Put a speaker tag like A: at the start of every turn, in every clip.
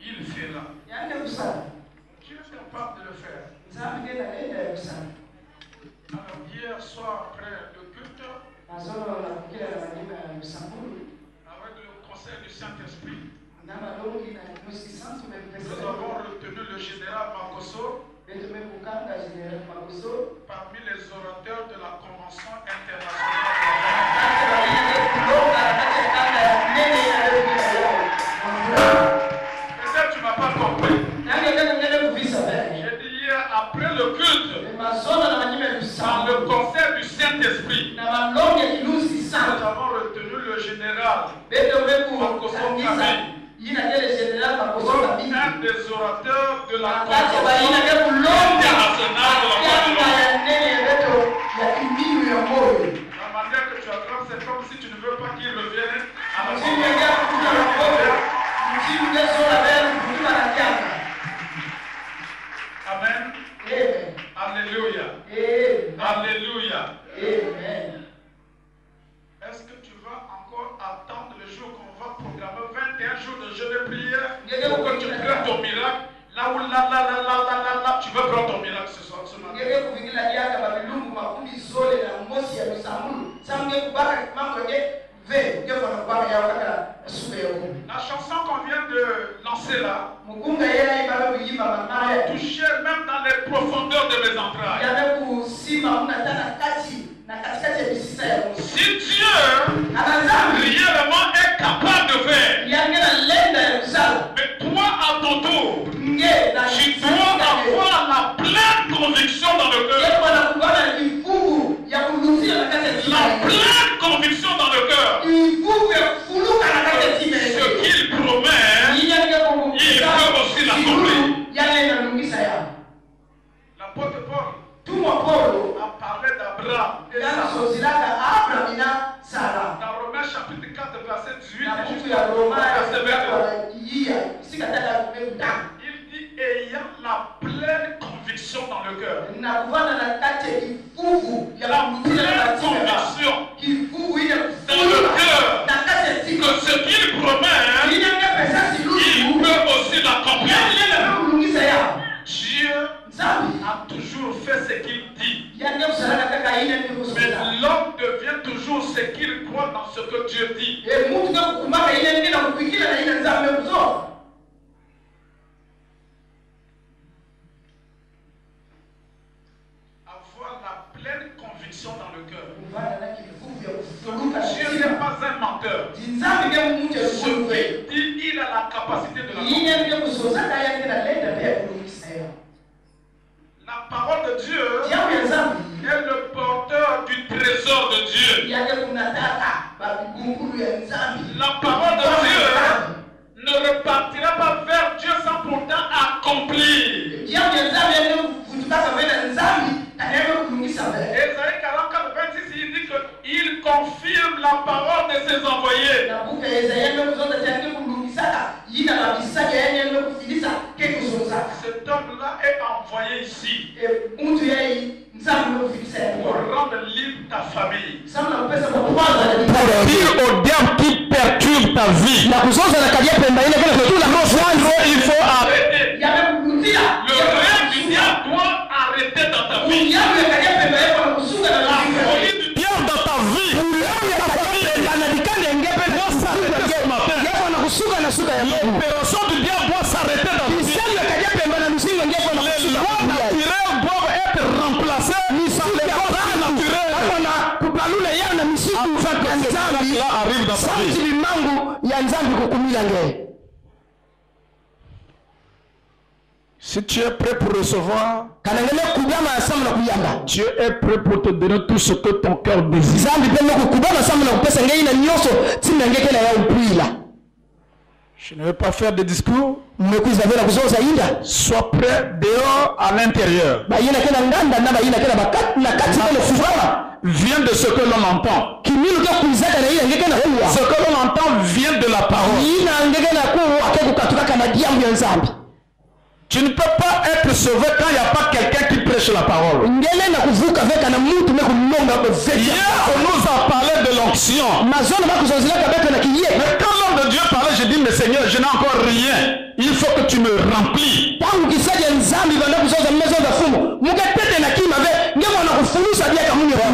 A: il fera. Dieu est capable de le faire. Alors hier soir après le culte, avec le conseil du Saint-Esprit, nous avons retenu le général Makoso parmi les orateurs de la Convention internationale. Peut-être tu ne m'as pas compris. J'ai dit hier, après le culte, par le conseil du Saint-Esprit, nous avons retenu le général Makoso Kamei, un des orateurs de la Convention internationale de la manière que tu attrapes, c'est comme si tu ne veux pas qu'il revienne à la Amen. Alléluia. Alléluia. Est-ce que tu vas encore attendre le jour qu'on va programmer 21 jours de jeûne et prière pour que tu prennes ton miracle? Là où là, tu veux prendre ton miracle ce soir, ce matin. La chanson qu'on vient de lancer là touchait même dans les profondeurs de mes entrailles. Si Dieu réellement est capable de faire, mais toi à ton tour, tu dois avoir la pleine conviction dans le cœur. La pleine conviction dans le cœur. Ce qu'il promet, il peut aussi l'accomplir. L'apôtre Paul a parlé d'Abraham et Sarah. Dans Romains chapitre 4, verset 18 jusqu'à verset 22. Il dit ayant la pleine conviction dans le cœur. La pleine conviction dans le cœur que ce qu'il promet, il peut aussi l'accomplir. Dieu a toujours fait ce qu'il dit. Mais l'homme devient toujours ce qu'il croit dans ce que Dieu dit. Avoir la pleine conviction dans le cœur. Dieu n'est pas un menteur. Ce qu'il dit, il a la capacité de l'accomplir. La parole de Dieu est le porteur du trésor de Dieu. La parole de Dieu ne repartira pas vers Dieu sans pourtant accomplir. Ésaïe 44, 26, il dit qu'il confirme la parole de ses envoyés. Cet homme-là est envoyé ici pour rendre libre ta famille. Pour dire au diable qui perturbe ta vie. Il faut arrêter. Le rêve du diable doit arrêter dans ta vie. La folie du diable dans ta vie. L'opération du diable doit s'arrêter dans ta vie. Les lois naturelles doivent être remplacées par les lois naturelles. Afin que cela arrive dans ta vie. Si tu es prêt pour recevoir, Dieu est prêt pour te donner tout ce que ton cœur désire. Je ne veux pas faire de discours. Sois prêt dehors à l'intérieur. Vient de ce que l'on entend. Ce que l'on entend vient de la parole. Tu ne peux pas être sauvé quand il n'y a pas quelqu'un qui prêche la parole. Hier, on nous a parlé de l'onction. Mais quand l'on
B: j'entends de Dieu parler, je dis, mais Seigneur, je n'ai encore rien. Il faut que tu me remplis.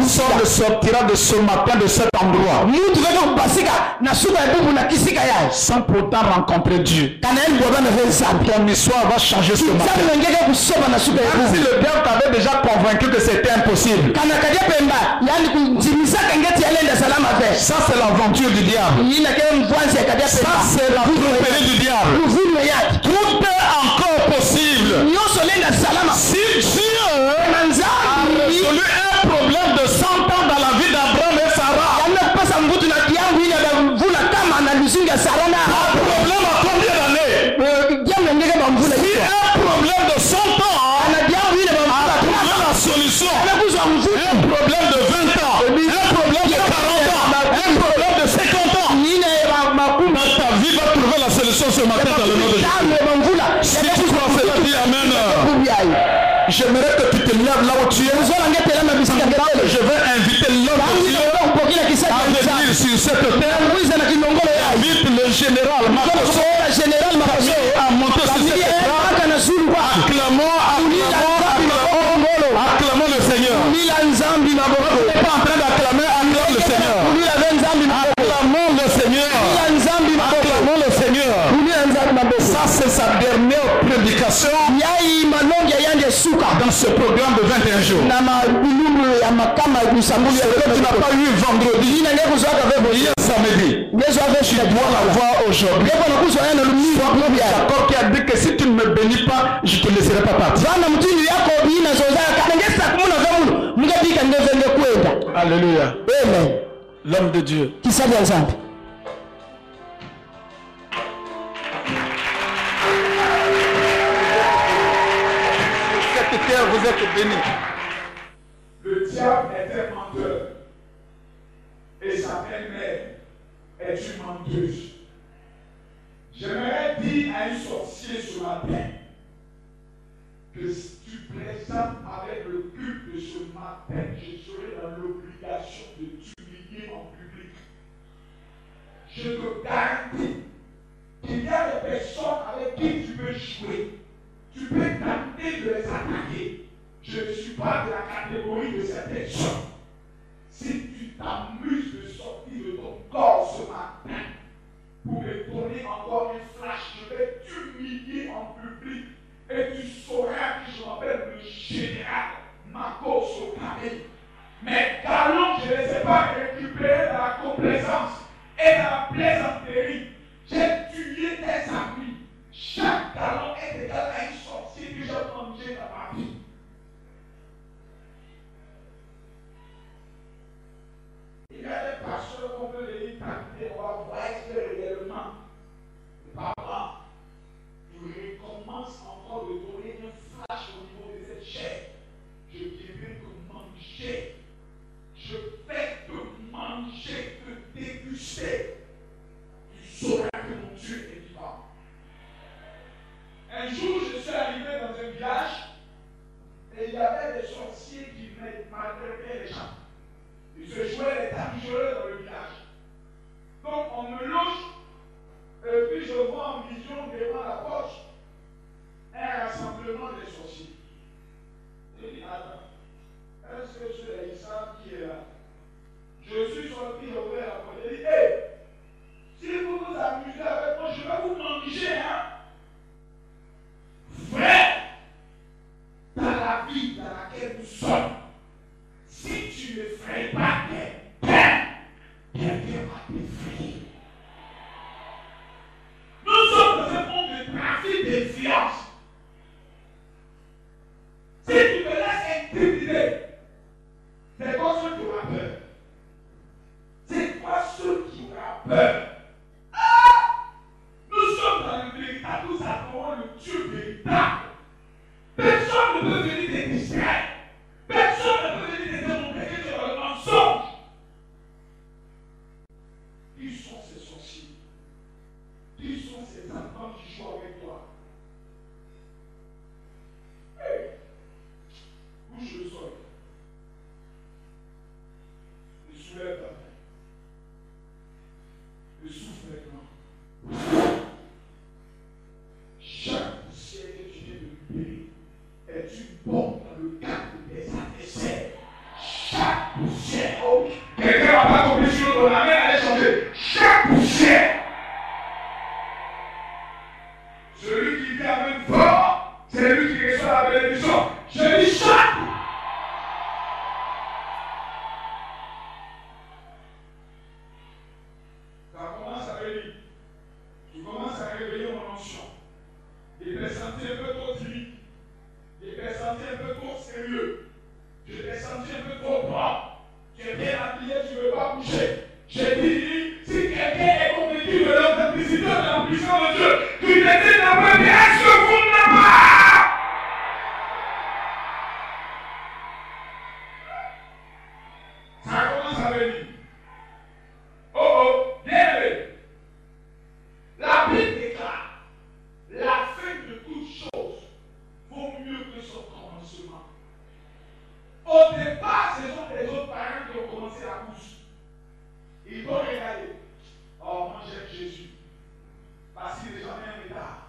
B: Personne ne sortira de ce matin de cet endroit sans pourtant rencontrer Dieu. Ton histoire va changer ce matin. Même si le diable t'avait déjà convaincu que c'était impossible. Ça c'est l'aventure du diable. Ça c'est la tromperie du diable. Tout est encore possible. Si Dieu a résolu un problème de 100 ans dans la vie d'Abraham et Sarah, un problème à combien d'années? Si un problème de 100 ans a trouvé la solution, un problème de 20 ans, un problème de 40 ans, un problème de 50 ans, ta vie va trouver la solution ce matin dans le nom de Jésus. Si tu crois cela, dis Amen. J'aimerais que tu te lèves là où tu es. Je vais inviter l'homme de Dieu à venir sur cette terre. Invite le général Makoso à monter sur cette terre. Acclamons le Seigneur. On n'est pas en train d'acclamer, acclamons le Seigneur. Acclamons le Seigneur. Acclamons le Seigneur. Ça c'est sa dernière prédication dans ce programme de 21 jours. Ce que tu n'as pas eu vendredi, hier samedi, tu dois l'avoir aujourd'hui. Jacob qui a dit que si tu ne me bénis pas, je ne te laisserai pas partir. Alléluia. L'homme de Dieu. Vous êtes bénis.
A: Le diable est un menteur et sa belle-mère est une menteuse. J'aimerais dire à un sorcier ce matin que si tu présentes avec le culte de ce matin, je serai dans l'obligation de t'humilier en public. Je te garantis qu'il y a des personnes avec qui tu peux jouer. Tu peux tenter de les attaquer. Je ne suis pas de la catégorie de ces personnes. Si tu t'amuses de sortir de ton corps ce matin pour me donner encore une flash, je vais t'humilier en public et tu sauras que je m'appelle le général Makoso Kamei. Mes galons, je ne les ai pas récupérés dans la complaisance et dans la plaisanterie. J'ai tué tes amis. Chaque galon est égal à une sorcier que j'ai mangé dans ma vie. Il y a des pasteurs qu'on peut les tenter, on va voir est-ce que réellement, papa, tu recommences encore de donner un flash au niveau de cette chair. Je viendrai te manger. Je vais te manger, te déguster. Tu sauras que mon Dieu est vivant. Un jour, je suis arrivé dans un village et il y avait des sorciers qui maltraitaient les gens. Ils se jouaient les dangereux dans le village. Donc, on me loge et puis je vois en vision devant la porte un rassemblement des sorciers. Je dis, attends, est-ce que c'est l'Islam qui est là? Je suis sorti, j'ai ouvert la porte. J'ai dit, hé, si vous vous amusez avec moi, je vais vous manger, hein? Frère, dans la vie dans laquelle nous sommes, si tu ne ferais pas tes pères, quelqu'un va t'effrayer. Nous sommes dans un monde de trafic d'influence. Si tu te laisses intimider, c'est quoi ceux qui auront peur? C'est quoi ceux qui auront peur? Nous sommes dans le véritable, nous adorons le Dieu véritable. Personne ne peut venir te distraire. Personne ne peut venir te démontrer que tu es dans le mensonge. Qui sont ces sorciers? Qui sont ces enfants qui jouent avec toi? bénédiction. Je dis chaque. Ça commence à venir. Tu commences à réveiller mon onction. Je t'ai senti un peu trop timide. Je t'ai senti un peu trop sérieux. Je t'ai senti un peu trop propre. Tu es bien habillé, tu ne veux pas bouger. J'ai dit, si quelqu'un est convaincu de l'authenticité de la puissance de Dieu, tu t'étais d'abord bien ce fondement. Ça commence à venir. Oh, bien levé. La Bible déclare, la fin de toute chose vaut mieux que son commencement. Au départ, ce sont les autres parents qui ont commencé la course. Ils vont regarder. Oh, moi j'aime Jésus. Parce qu'il est jamais un retard.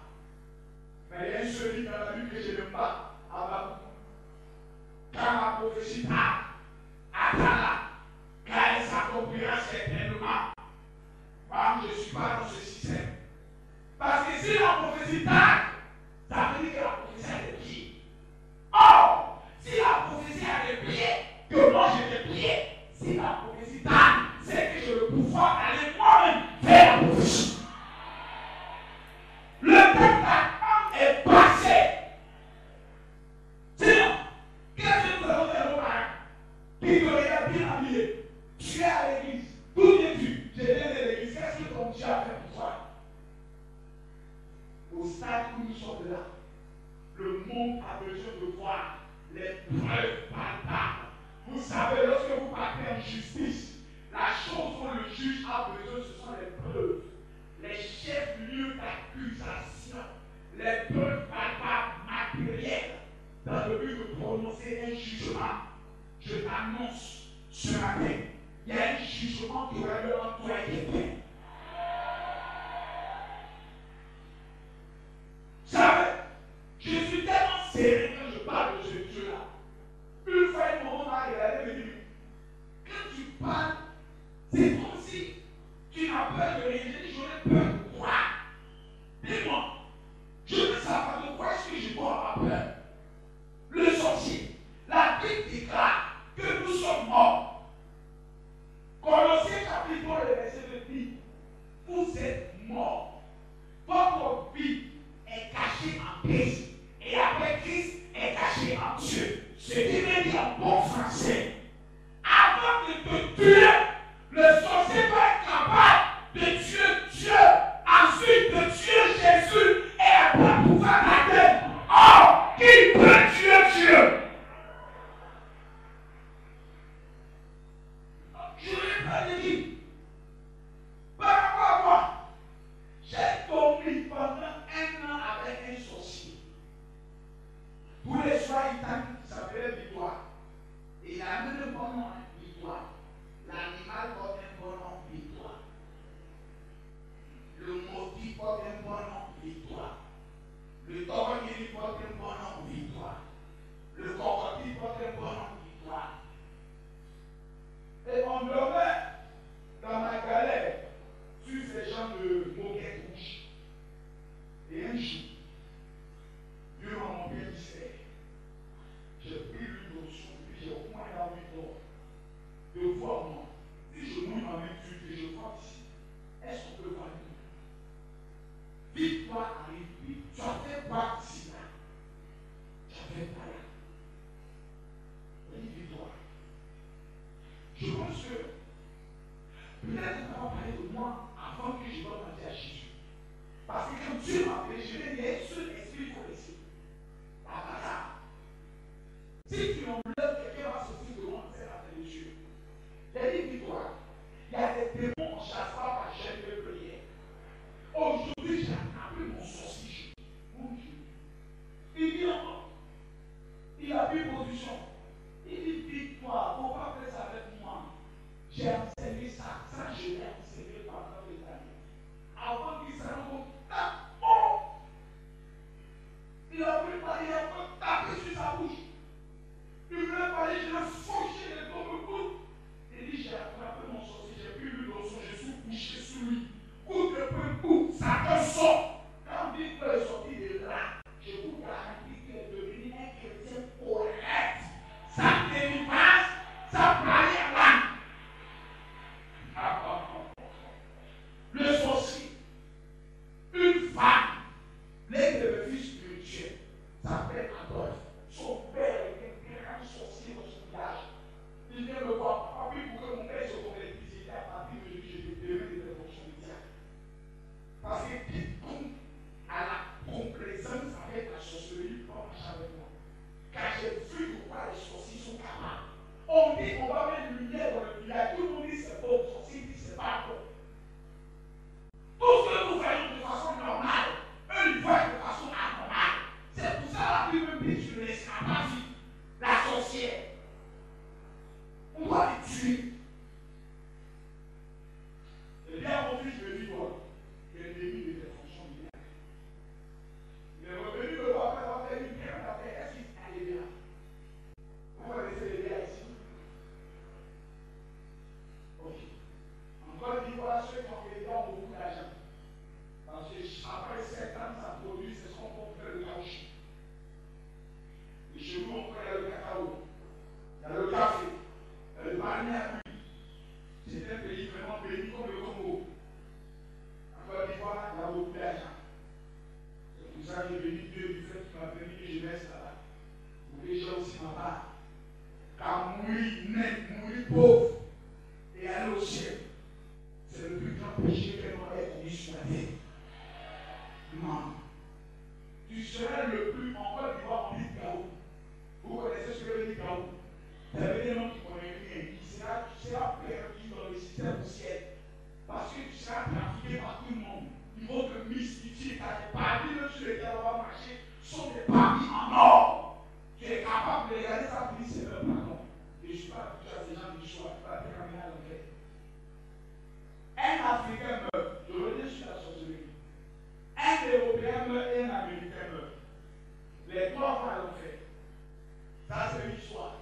A: Mais il y a une seule ligne dans la Bible que je n'aime pas. Quand la prophétie tarde, attends-la. Car elle s'accomplira certainement. Moi, je ne suis pas dans ce système. Parce que si la prophétie tarde, ça veut dire que la prophétie a des pieds. Or, si la prophétie a des pieds, que moi j'ai des pieds, si la prophétie tarde, c'est que j'ai le pouvoir d'aller moi-même faire la prophétie. Le temps d'attente est passé. Sinon, qu'est-ce que nous allons faire aux parents qui te regardent bien habillé? Tu es à l'église. D'où viens-tu? Je viens de l'église. Qu'est-ce que ton Dieu a fait pour toi? Au stade où nous sommes là, le monde a besoin de voir les preuves palpables. Vous savez, lorsque vous partez en justice, la chose dont le juge a besoin, ce sont les preuves. Les chefs-lieux d'accusation, les preuves palpables, matérielles, dans le but de prononcer un jugement. Je t'annonce ce matin, il y a un jugement qui aura lieu entre toi et quelqu'un. Vous savez, je suis tellement sérieux quand je parle de ce Dieu-là. Une fois, un moment m'a regardé et me dit, quand tu parles, c'est comme si tu n'as peur de rien. J'ai dit, j'aurais peur de quoi? Dis-moi, je veux savoir de quoi est-ce que je dois avoir peur. Le sorcier, la Bible déclare que nous sommes morts. Colossiens chapitre 3, le verset 2 dit, vous êtes morts. Votre vie est cachée en Christ. Et après Christ est caché en Dieu. Ce qui veut dire en bon français, avant de te tuer, le sorcier va être capable de tuer Dieu, ensuite de tuer Jésus et après pouvoir t'atteindre. Or, qui peut tuer Dieu? Je l'ai pas dit. Par rapport à moi, j'ai dormi pendant 1 an avec un sorcier. Tous les soirs, il t'a qui s'appelait Victoire. Et il a mis le bon nom, Victoire. L'animal porte un bon nom, Victoire. Le maudit porte un bon nom, Victoire. Le torgny porte un bon nom, Victoire. Le crocodile porte un bon nom, Victoire. Et on dormait dans ma galère sur ces gens de moquette rouge. Et un jour, durant mon ministère, j'ai pris une notion, puis j'ai au moins la méthode de voir moi. Si je mouille ma main dessus et je vois ici, est-ce qu'on peut voir une main? Victoire arrive, vite. Tu as fait quoi ici là? Tu as fait pas là. Oui, victoire. Je pense que peut-être qu'on va parler de moi avant que je dois demander à Jésus. Parce que quand Dieu m'a appelé, je l'ai dit, un seul esprit pour laisser. La bataille. Si tu enlèves, quelqu'un va sortir devant la tête de Dieu. J'ai dit, toi, il y a des démons qu'on ne chasse pas par chaîne de prière. Aujourd'hui, j'ai appelé mon sorcier. Mon Dieu. Il dit encore, il a pris position. Il dit, victoire, il ne faut pas faire ça avec moi. J'ai enseigné ça, je l'ai enseigné pendant des années. Avant qu'il s'en rende compte, oh,
C: Dieu du fait qu'il m'a permis que je reste là-bas. Pour que j'ai aussi ma part. Car mourir net, mourir pauvre et aller au ciel, c'est le plus grand péché qu'un homme ait commis sur la terre. Non. Tu seras le plus en Côte d'Ivoire en dit chaos. Vous connaissez ce que veut dire chaos? Ça veut dire un homme qui connaît rien. Tu seras perdu dans le système du ciel. Parce que tu seras trafiqué par tout le monde. Ils vont te mystifier car les papiers sur lesquels on va marcher sont des papiers en or. Tu es capable de regarder ça pour dire c'est leur pardon. Et je ne suis pas habitué à ces gens qui choix. Tu vas te ramener à l'enfer. Un Africain meurt. Je reviens sur la sorcellerie. Un Européen meurt et un Américain meurt. Les trois vont à l'enfer. Ça, c'est une histoire.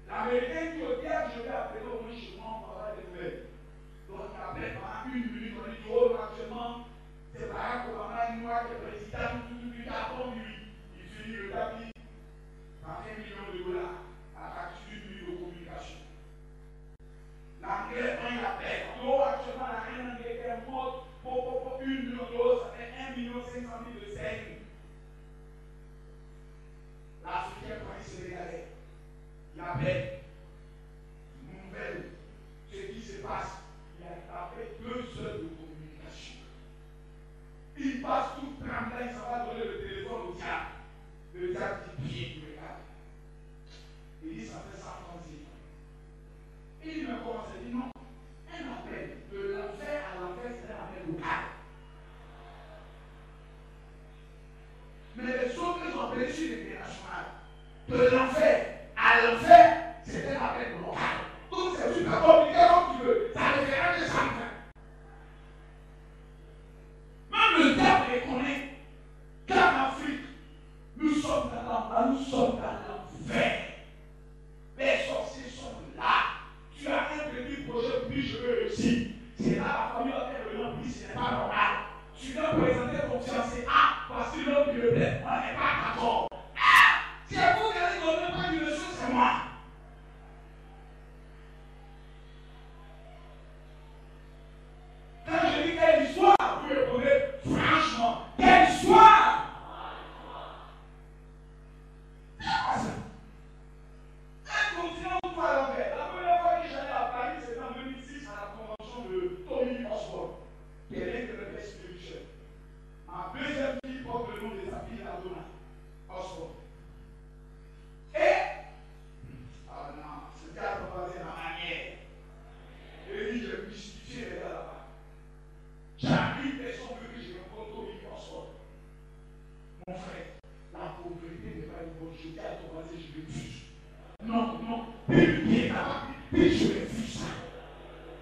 C: L'Américain qui au diable, je vais appeler au moins chez moi, on va avoir des nouvelles. Donc, il appelle pendant une minute, on dit, oh, actuellement, c'est Barack Obama, une noire qui est président, tout, attends lui. Il finit le tapis par 1 million de dollars à partir d'une minute de communication. L'anglais prend l'appel. Oh, actuellement, la reine anglaise est morte pour 1 million de dollars, ça fait 1,5 million de saigne. L'Africain prend les Sénégalais. Il appelle. Nouvelle. Ce qui se passe. Il a tapé 2 heures de communication. Il passe tout tremblant, il s'en va donner le téléphone au diable. Le diable dit bien, il regarde. Il dit ça fait 136 ans. Il me commence à dire non. Un appel de l'enfer à l'enfer, c'est un appel local. Mais les autres sont appelés sur l'international. De l'enfer à l'enfer, c'est un appel local. Donc c'est super compliqué comme tu veux. Ça réfère de ça. Même le diable reconnaît qu'en Afrique, nous sommes dans l'enfer. Les sorciers sont là. Tu as un petit projet, puis je veux réussir. C'est là la famille va faire le nom, puis ce n'est pas normal. Tu dois présenter ton fiancé. Ah, parce que l'homme qui le plaît, on n'est pas d'accord. Ah, c'est vous qui allez donner pas une leçon, c'est moi. Quand je dis quelle histoire, vous répondez franchement, quelle histoire? Un continent où à l'envers. La première fois que j'allais à Paris, c'était en 2006 à la convention de Tony Osborne, qui est l'un de mes spirituels. Ma deuxième fille porte le nom de sa fille Adona Osborne. Et, ah non, c'était à proposer ma manière. Et lui, j'ai mystifié les gars là-bas. J'arrive, personne veut que je rencontre Tony Osborne. Mon frère, la pauvreté n'est pas une bonne chose. À ton voisin, je refuse. Non, puis je refuse ça.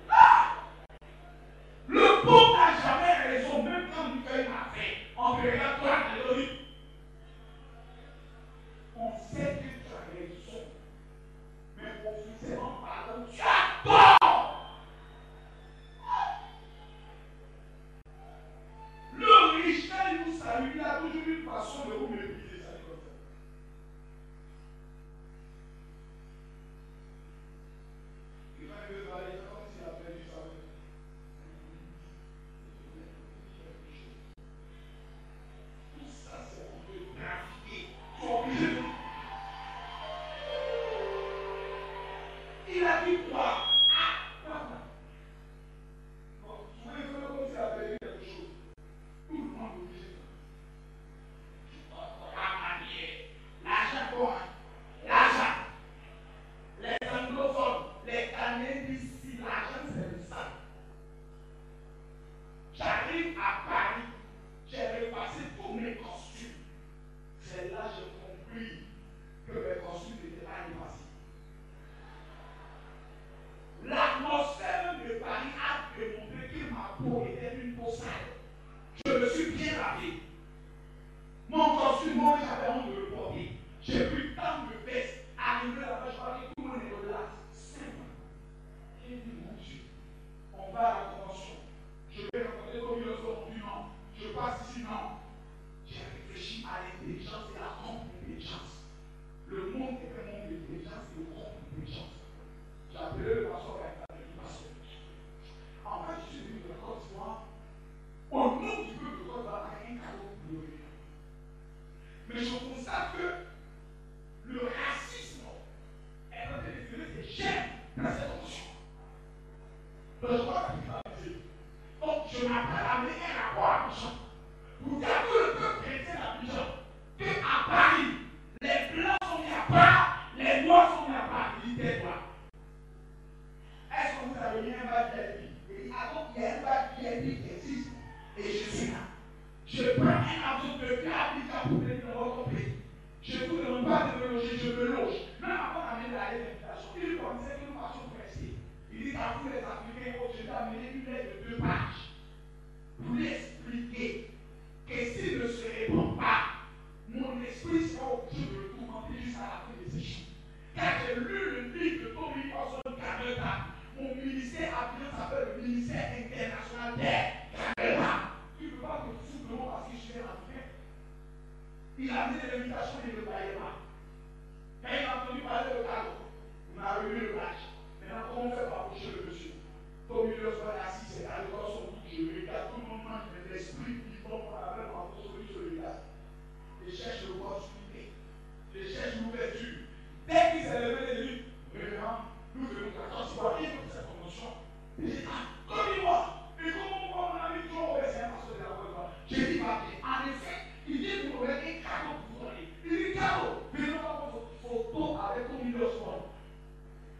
C: Ah! Le pauvre n'a jamais raison, même quand il fait ma fait. On regarde toi, Théorie. On sait que tu as raison. Mais officiellement parlant, tu as tort. Le riche, quand il vous salue, il a toujours une façon de vous mépriser. Ça comme ça. Il va me parler comme s'il a perdu sa vie. Tout ça, c'est pour te trafiquer. Tu es obligé de... Il a dit quoi? Ah, pardon. Bon, tu voulais faire comme s'il a perdu quelque chose. Tout le monde est obligé de... L'argent quoi? L'argent. Les anglophones, les Canadiens disent si l'argent c'est le sang. J'arrive à Paris, j'ai repassé tous mes costumes. C'est là que j'ai compris que mes costumes n'étaient pas dépassés. L'atmosphère de Paris a démontré que ma peau était une peau sale. Je me suis bien lavé. Mon costume, moi j'avais honte de le porter. J'ai pris tant de vestes. Arrivé là-bas, je crois que tout le monde est au-delà. 5 ans. J'ai dit, mon Dieu, on va à la convention. Je vais rencontrer comme il le faut. Non, je passe ici, non. J'ai réfléchi à l'intelligence et à la contre-intelligence. Le monde est un monde d'intelligence et de contre-intelligence. J'ai appelé le pasteur Gaïta, le pasteur. En fait, je suis venu de la Côte d'Ivoire. Au nom du peuple de Côte d'Ivoire, un cadeau pour le Je prends un avion depuis Abidjan pour venir dans votre pays. Je ne vous demande pas de me loger, je me loge. Même avant d'amener la lettre d'invitation, il connaissait que nous marchions pressés. Il dit qu'à tous les Africains, je vais amener une lettre de 2 pages pour lui expliquer que s'il ne se répond pas, mon esprit sera obligé de le tourmenter jusqu'à la fin de ses jours. Car j'ai lu le livre de Tommy Paulson Canada. Mon ministère s'appelle le ministère international des Canada. Tu ne peux pas te foutre de moi parce que je suis un Africain. Il a mis l'invitation et il ne le croyait pas. Quand il a entendu parler de Carlo, on a remis le badge. Maintenant, comment on fait pour approcher le monsieur? Tommy Paulson est assis, c'est à l'école son bout, je regarde, tout le monde mange, mais l'esprit vivant pour la même en celui sur le gars. Il cherche l'opportunité, il cherche l'ouverture. Dès qu'il s'est levé, il dit, nous venons 14 fois, il veut cette promotion. Il dit, comme-moi, et comment mon ami Joe, c'est un pasteur de la voix. J'ai dit, en effet, il dit, vous aurez un cadeau pour vous donner. Il dit, cadeau, venez voir votre photo avec ton milieu sport.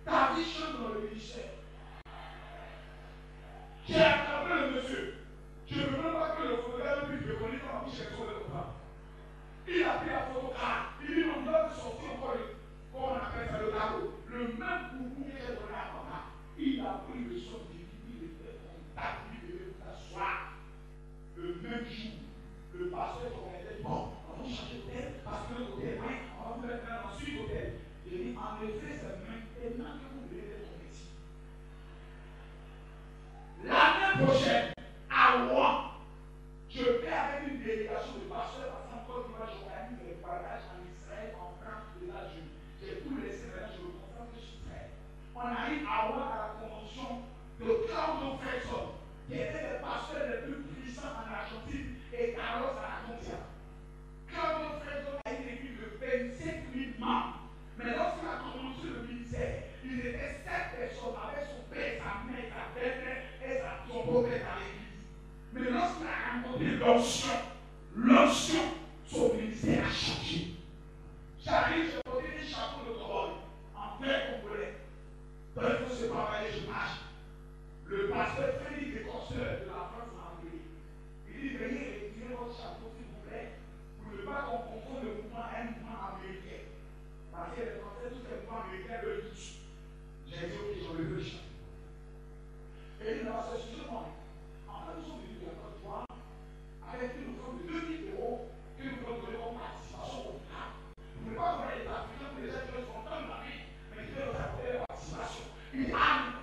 C: Ta vie change dans le ministère. J'ai attrapé le monsieur. Je ne veux même pas que le photographe puisse me connaître en fiche sur le repas. Il a pris la photo car il dit, on doit sortir encore le. Comment on appelle ça le tableau? Le même boubou que j'ai donné à papa, il a pris le son du il était contact, il devait s'asseoir. Le même jour, le pasteur promettait, bon, on va changer d'hôtel, parce que l'hôtel, on va vous mettre ensuite l'hôtel. Il dit, en effet, c'est maintenant que vous devez être ici. L'année prochaine, à Rouen, je vais avec une délégation de pasteurs parce qu'en Côte d'Ivoire, j'organise des voyages en Israël, en France, et là, j'ai tout laissé, maintenant je me concentre sur Israël. On arrive à Rouen à la convention de Claudio Fredson, qui était le pasteur le plus puissant en Argentine, et Carlos Anacondia. Claudio Fredson a une équipe de 25 000 membres. Mais lorsqu'il a commencé le ministère, il était 7 personnes avec son père, sa mère, sa belle-mère et son beau-père dans l'église. Mais lorsqu'il a rencontré l'onction, son ministère a changé. J'arrive, je porte un chapeau de Corolle, en vrai congolais. Donc il faut se préparer, je marche. Le pasteur Félix Descorseurs de la France m'a appelé. Il dit, veuillez retirer votre chapeau, s'il vous plaît, pour ne pas qu'on confonde le mouvement à un mouvement américain. Parce que les Français, tous les mouvements américains le disent. J'ai dit, ok, j'en ai le chapeau. Et il m'a dit, c'est moi. En fait, nous sommes venus de la Côte d'Ivoire avec une offre de 2 000 € que nous voulons donner comme participation au programme. Vous ne pouvez pas donner les Africains pour les gens qui sont dans la vie, mais qui veulent apporter la participation. Il dit,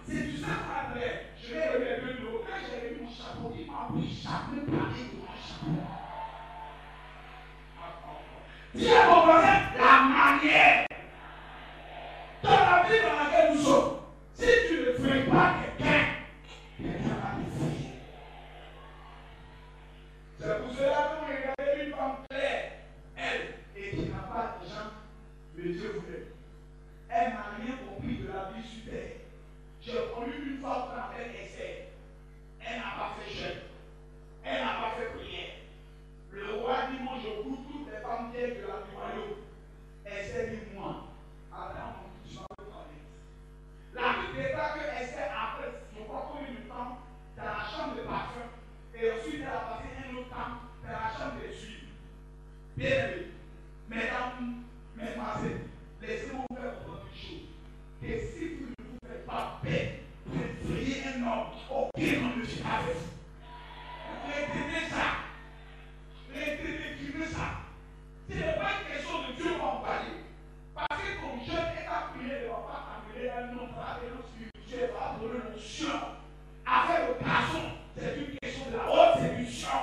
C: c'est du ça qu'on a fait. Je vais remettre 2 000 €. Quand j'ai remis mon chapeau, il m'a pris chapeau, parler de mon chapeau. Dis à mon voisin, la manière. Dans la vie dans laquelle nous sommes, si tu ne fais pas quelqu'un va te fuir. C'est pour cela que vous regardez une femme claire, elle, et qui n'a pas d'argent, mais Dieu voulait. Elle n'a rien compris de la vie sur terre. J'ai connu une femme qu'on appelle Esther. Elle n'a pas fait jeûne. Elle n'a pas fait prière. Le roi dit, moi je goûte toutes les femmes vieilles de la du royaume. Esther dit, moi, attends, tu vas me parler. La Bible déclare que Esther, après, je crois combien de temps, dans la chambre de parfum, et ensuite elle a passé un autre temps dans la chambre des huiles. Bien aimé, mesdames, mesdemoiselles, laissez-moi vous faire comprendre une chose. Que si vous ne vous faites pas paix, vous soyez un homme, aucun homme ne sera avec vous. Retenez ça. Retenez ça. Ce n'est pas une question de Dieu va en parler. Parce que ton jeune est appuyé, ne va pas appeler un nom, va appeler un spirituel, va donner l'onction. Avec le garçon, c'est une question de la haute séduction.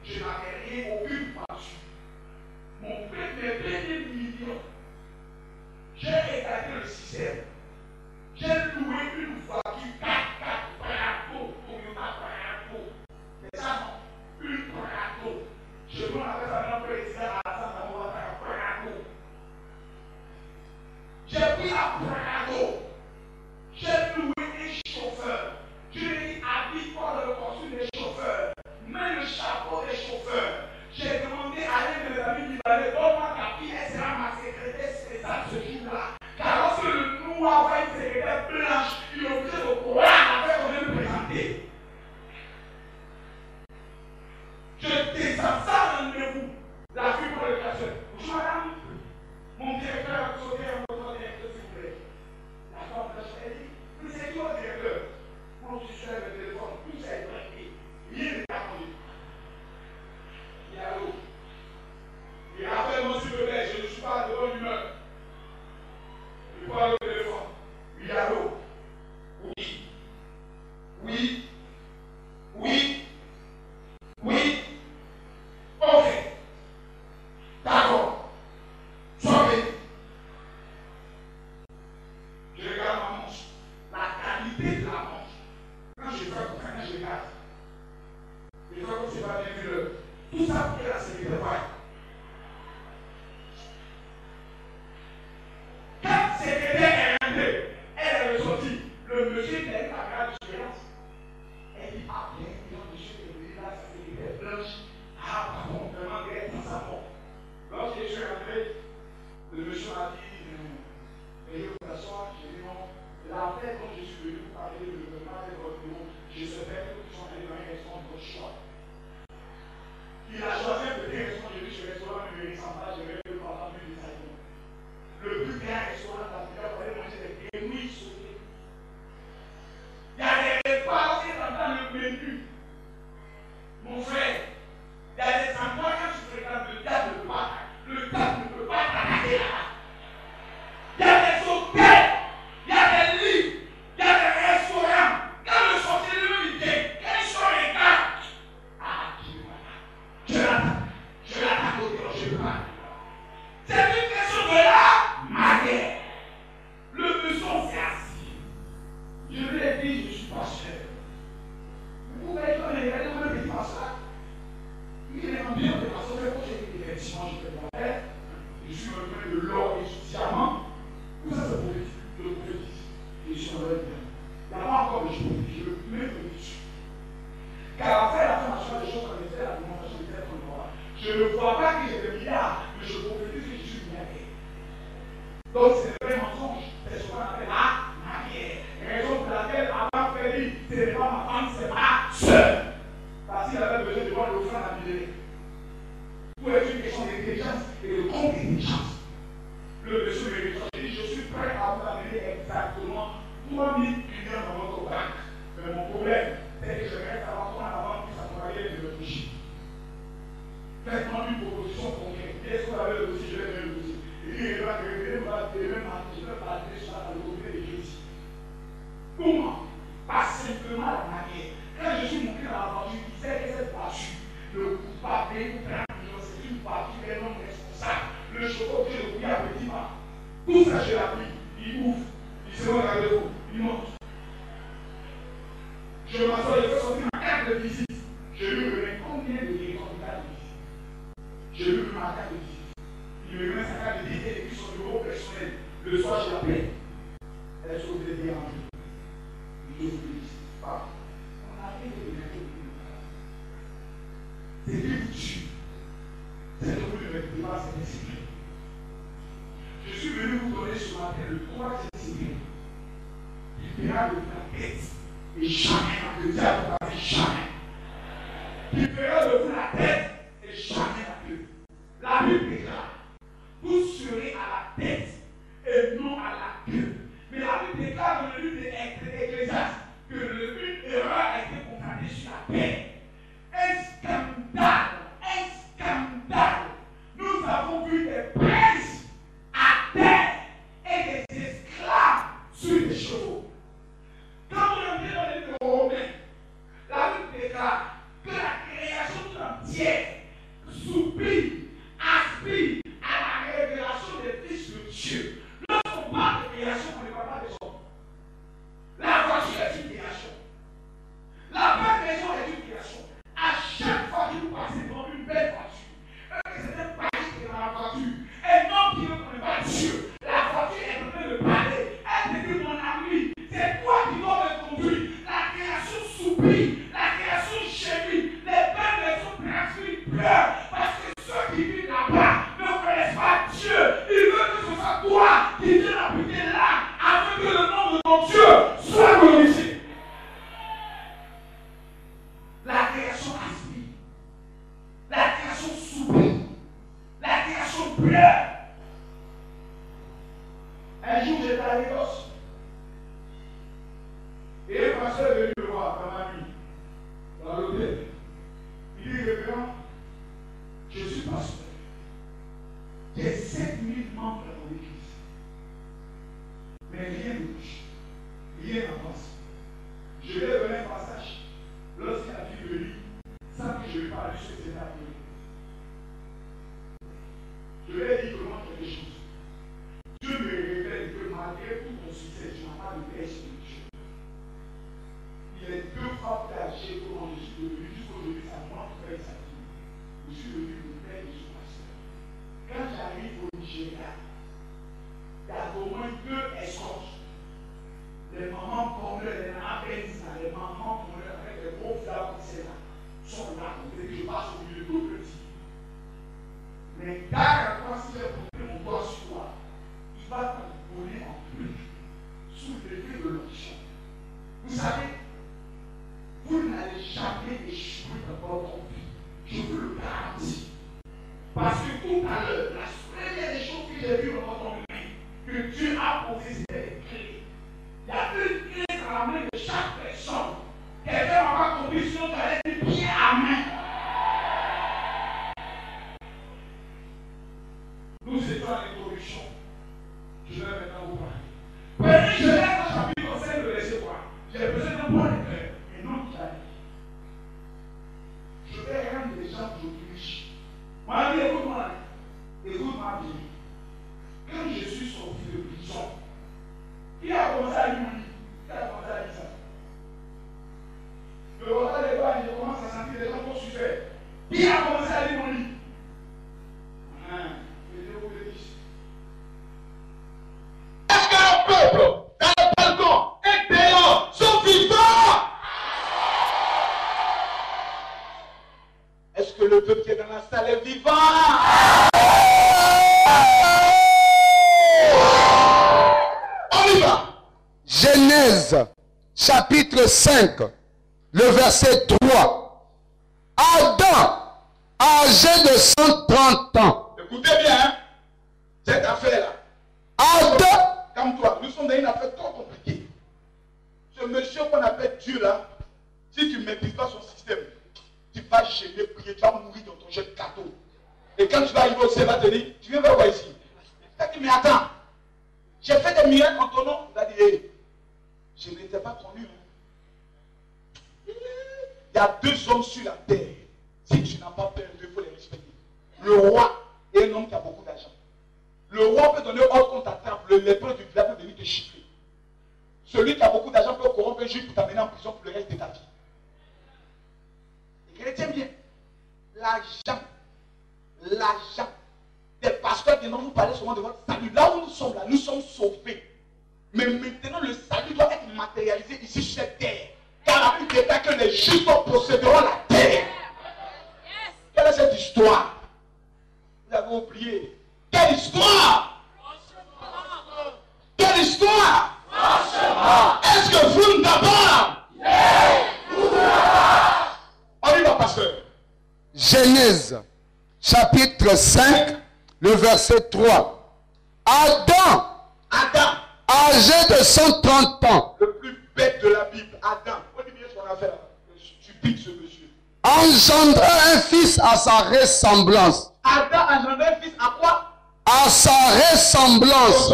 C: je n'avais rien, aucune voiture. Mes premiers millions, j'ai écarté le système. J'ai loué une voiture 4x4 Prado, Toyota Prado. C'est ça non? Une Prado. Je vous appelle ça maintenant président à la Prado. J'ai pris la Prado. J'ai loué un chauffeur. Je lui ai dit, habille-toi dans le costume des chauffeurs. Mets le chapeau des chauffeurs. J'ai demandé à l'un de mes amis libanais, donne-moi ta fille, elle sera ma secrétaire spéciale ce jour-là. Car lorsque le noir voit une secrétaire blanche, il est obligé de croire avec qu'on vient me présenter. Je descends ça rendez-vous. La fille pour le cacheur. Bonjour madame, mon directeur a sauté à votre directeur s'il vous plaît. La femme de la elle dit, mais c'est qui votre directeur? Quand je suis avec le téléphone, tout ça est prêté. Rien n'est pas connu. Il y a l'eau. Et rappelle-moi s'il te plaît, je ne suis pas de bonne humeur. Je prends le téléphone. Il y a l'eau. Oui. Oui. Oui. Oui. Ok. D'accord. Sois béni. Je regarde ma manche. La qualité de la manche. Quand je fais comme ça, quand je regarde. Je vois que c'est pas bien vu l'heure. Tout ça pour que la sécurité voie. Quand secrétaire est rentrée, elle est ressortie. Le monsieur qui a eu la carte de surveillance. Elle dit, ah bien, monsieur est venu là, sa secrétaire blanche. Ah, pardon, vraiment, elle est dans sa mort. Lorsque je suis rentré, le monsieur m'a dit, veuillez vous asseoir. J'ai dit non. La paix, quand je suis venu vous parler de gouvernement avec votre bureau, je savais que vous sont allés dans un restaurant de votre choix. Il a choisi un petit restaurant, j'ai vu ce restaurant, mais il s'en va, je vais le parler plus des aliments. Le plus grand restaurant d'Afrique, vous allez manger des grenouilles sautées. Il y a des repas, c'est dans le menu. Mon frère, il y a des endroits quand tu fréquentes le diable ne peut pas t'arrêter là-bas. Il y a des hôtels, il y a des lits, il y a des restaurants. Quand le sorcier lui dit, quel sont les gars? Ah, je l'attaque au cœur, je ne peux pas. C'est une question de là, ma guerre. Le besoin s'est assis. Je lui ai dit, je suis pasteur. Vous pouvez être un égal, vous pouvez dire ça. Il est en bien de pasteur, mais quand j'ai dit effectivement, je fais de la paix, je suis revenu de l'or et du diamant. Tout ça, c'est prophétique. Je le prophétise. Et je suis en train de dire. Il n'y a pas encore de choses, je le mets dessus. Car après l'affirmation des choses en effet, la démonstration des êtres noirs. Je ne vois pas que j'ai des milliards, mais je prophétise que je suis milliardaire. Donc c'est le vrai mensonge. C'est ce qu'on appelle la mariée. Raison pour laquelle avant Félix, ce n'est pas ma femme, c'est ma soeur. Parce qu'il avait besoin de voir l'offrande à libérer. Tout est une question d'intelligence et de contre-intelligence. Le monsieur me dit, je suis prêt à vous amener exactement 3 000 millions dans votre banque. Mais mon problème, c'est que je reste à avoir comment la banque puisse accompagner les réfugiés. Faites-moi une proposition concrète. Est-ce que vous avez le dossier? Je vais donner le dossier. Il va révéler, je vais parler sur la localité des jeudis. Comment? Pas simplement la manière. Quand je suis monté dans la voiture, il disait que cette voiture, le coupable paye 30 millions, c'est une voiture qui est non responsable. Le chauffeur que je prie à petit pas. Tout ça, je l'ai appris. Il ouvre. Il se met avec vous. Il monte. Je m'assois, je fais sortir ma carte de visite. Je lui remets combien de directions de carte de visite? Je lui remets ma carte de visite. Il me remet sa carte de visite et écrit son numéro personnel. Le soir, je l'appelle. Est-ce que vous êtes dérangé? Je vous dis. Pas. On a fait des décrets. C'est qui vous tue. C'est que vous ne mettez pas cette secret. Je suis venu vous donner ce matin le 3e secret. Il fera de la tête et jamais le diable ne va faire jamais. Il fera de vous la tête et jamais la queue. La Bible déclare, vous serez à la tête et non à la queue. Mais la Bible déclare dans le livre d'Ecclésiaste que une erreur a été condamnée sur la terre. Un scandale, un scandale. Nous avons vu des princes à terre et des esclaves sur des chevaux. Quand on est dans les livres romains, la Bible il pleure. Parce que ceux qui vivent là-bas ne connaissent pas Dieu. Ils veulent que ce soit toi qui viens habiter là, afin que le nom de ton Dieu soit glorifié. La création aspire. La création soupire. La création pleure. Un jour, j'étais à Lagos. Et un pasteur est venu me voir dans ma nuit, dans l'hôtel. Il dit, révérend, je suis pasteur. J'ai 7000 membres dans l'église. Mais rien ne bouge. Rien n'avance. Je vais donner un passage. Lorsqu'il a fini de lire, sans que je lui parle de ce que c'est appelé. Je lui ai dit comment quelque chose. Dieu me révèle que malgré tout ton succès, tu n'as pas de paix spirituelle. Il est 2 fois plus âgé que quand je suis devenu, jusqu'aujourd'hui, ça montre que sa vie. Je suis devenu le père de ce pasteur. Quand j'arrive au Nigeria, il y a au moins 2 escortes. Les mamans pommeleurs, les nanas, les mamans pommeleurs avec les gros fleurs comme c'est là, sont là pour que je passe au milieu tout petit. Mais quand si j'ai posé mon doigt sur toi, il va te voler en plus sous l'effet de l'onction. Vous savez, vous n'allez jamais échouer dans votre vie. Je vous le garantis. Parce que tout à l'heure, la première des choses que j'ai vues dans votre main, que Dieu a posé, c'était les clés. Il y a une clé dans la main de chaque personne. Quelqu'un n'a pas compris, sinon tu allais être pied à main. Nous étions à l'introduction. Je vais maintenant vous parler. Prenez Genèse chapitre 5, le verset 3. J'ai besoin d'un bon lecteur et non qui a dit. Je vais rendre les gens aujourd'hui riches. Moi, écoute-moi. Écoute-moi bien. Quand je suis sorti de prison, qui a commencé à lire mon livre? Qui a commencé à lire ça? Le repas des balles, je commence à sentir les gens qui ont souffert. Qui a commencé à lire mon livre?
B: Est-ce que le peuple, dans le balcon et dehors, sont vivants? Est-ce que le peuple qui est dans la salle est vivant? On y va. Genèse, chapitre 5, le verset 3. Adam, âgé de 130 ans.
C: Écoutez bien, hein? Cette affaire-là.
B: Adam.
C: Comme toi, nous sommes dans une affaire trop compliquée. Ce monsieur qu'on appelle Dieu là, si tu ne maîtrises pas son système, tu vas gêner, prier, tu vas mourir dans ton jeune cadeau. Et quand tu vas arriver au ciel, va te dire, tu viens voir ici. Tu vas dire, mais attends, j'ai fait des miracles en ton nom. Tu vas dire, hey, je n'étais pas connu. Hein. Il y a 2 hommes sur la terre. Si tu n'as pas peur, il faut les respecter. Le roi et un homme qui a beaucoup d'argent. Le roi peut donner ordre contre ta table. Le lépreux du village peut venir te chiffrer. Celui qui a beaucoup d'argent peut corrompre un juif pour t'amener en prison pour le reste de ta vie. Et retiens bien, l'argent des pasteurs qui nous parlent souvent de votre salut. Là où nous sommes là, nous sommes sauvés. Mais maintenant, le salut doit être matérialisé ici sur cette terre. Car la Bible déclare que les justes posséderont la terre. Quelle est cette histoire? Vous avez oublié. Quelle histoire? Quelle histoire? Est-ce que vous d'abord? On y va, pasteur.
B: Genèse, chapitre 5, le verset 3. Adam, âgé de 130 ans.
C: Le plus bête de la Bible, Adam. On dit bien ce qu'on a fait là. Stupide ce monsieur.
B: Engendra un fils à sa ressemblance.
C: Adam engendra un fils à quoi?
B: À sa ressemblance.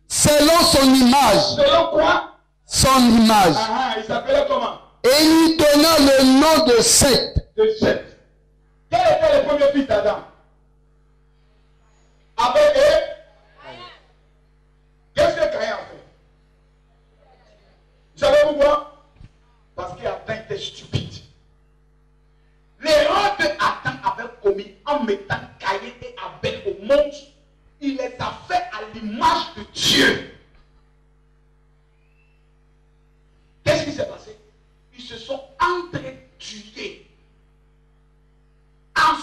B: Selon son image.
C: Selon quoi?
B: Son image.
C: Il s'appelait comment?
B: Et lui donna le nom de Seth.
C: De Seth. Quel était le premier fils d'Adam? Abel et? Qu'est-ce que Caïn a fait? Vous savez pourquoi? Parce qu'Adam était stupide. L'erreur que Adam avait commis en mettant Caïn et Abel au monde, il les a fait à l'image de Dieu. Qu'est-ce qui s'est passé? Ils se sont entretués. En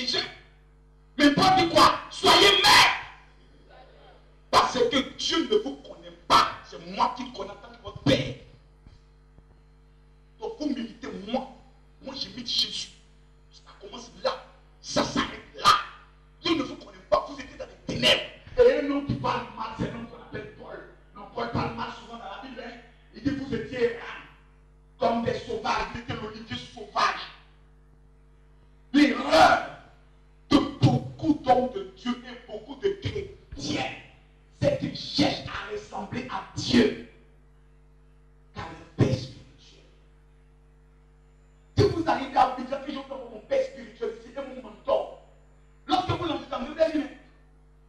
B: Jésus. Mais Paul dit quoi? Soyez maîtres. Parce que Dieu ne vous connaît pas. C'est moi qui connais en tant que votre Père. Donc vous méritez moi. Moi j'imite Jésus. Ça commence là. Ça s'arrête là. Dieu ne vous connaît pas. Vous étiez dans les ténèbres. Et un homme qui parle mal, c'est un homme qu'on appelle Paul. Non, Paul parle mal souvent dans la Bible. Hein. Il dit vous étiez comme des sauvages. Vous étiez l'olivier sauvage. L'erreur de beaucoup d'hommes de Dieu et beaucoup de chrétiens, c'est qu'ils cherchent à ressembler à Dieu car le Père spirituel. Si vous arrivez à vous dire que je veux mon Père spirituel, c'est mon mentor. Lorsque vous l'entendez, vous allez dire,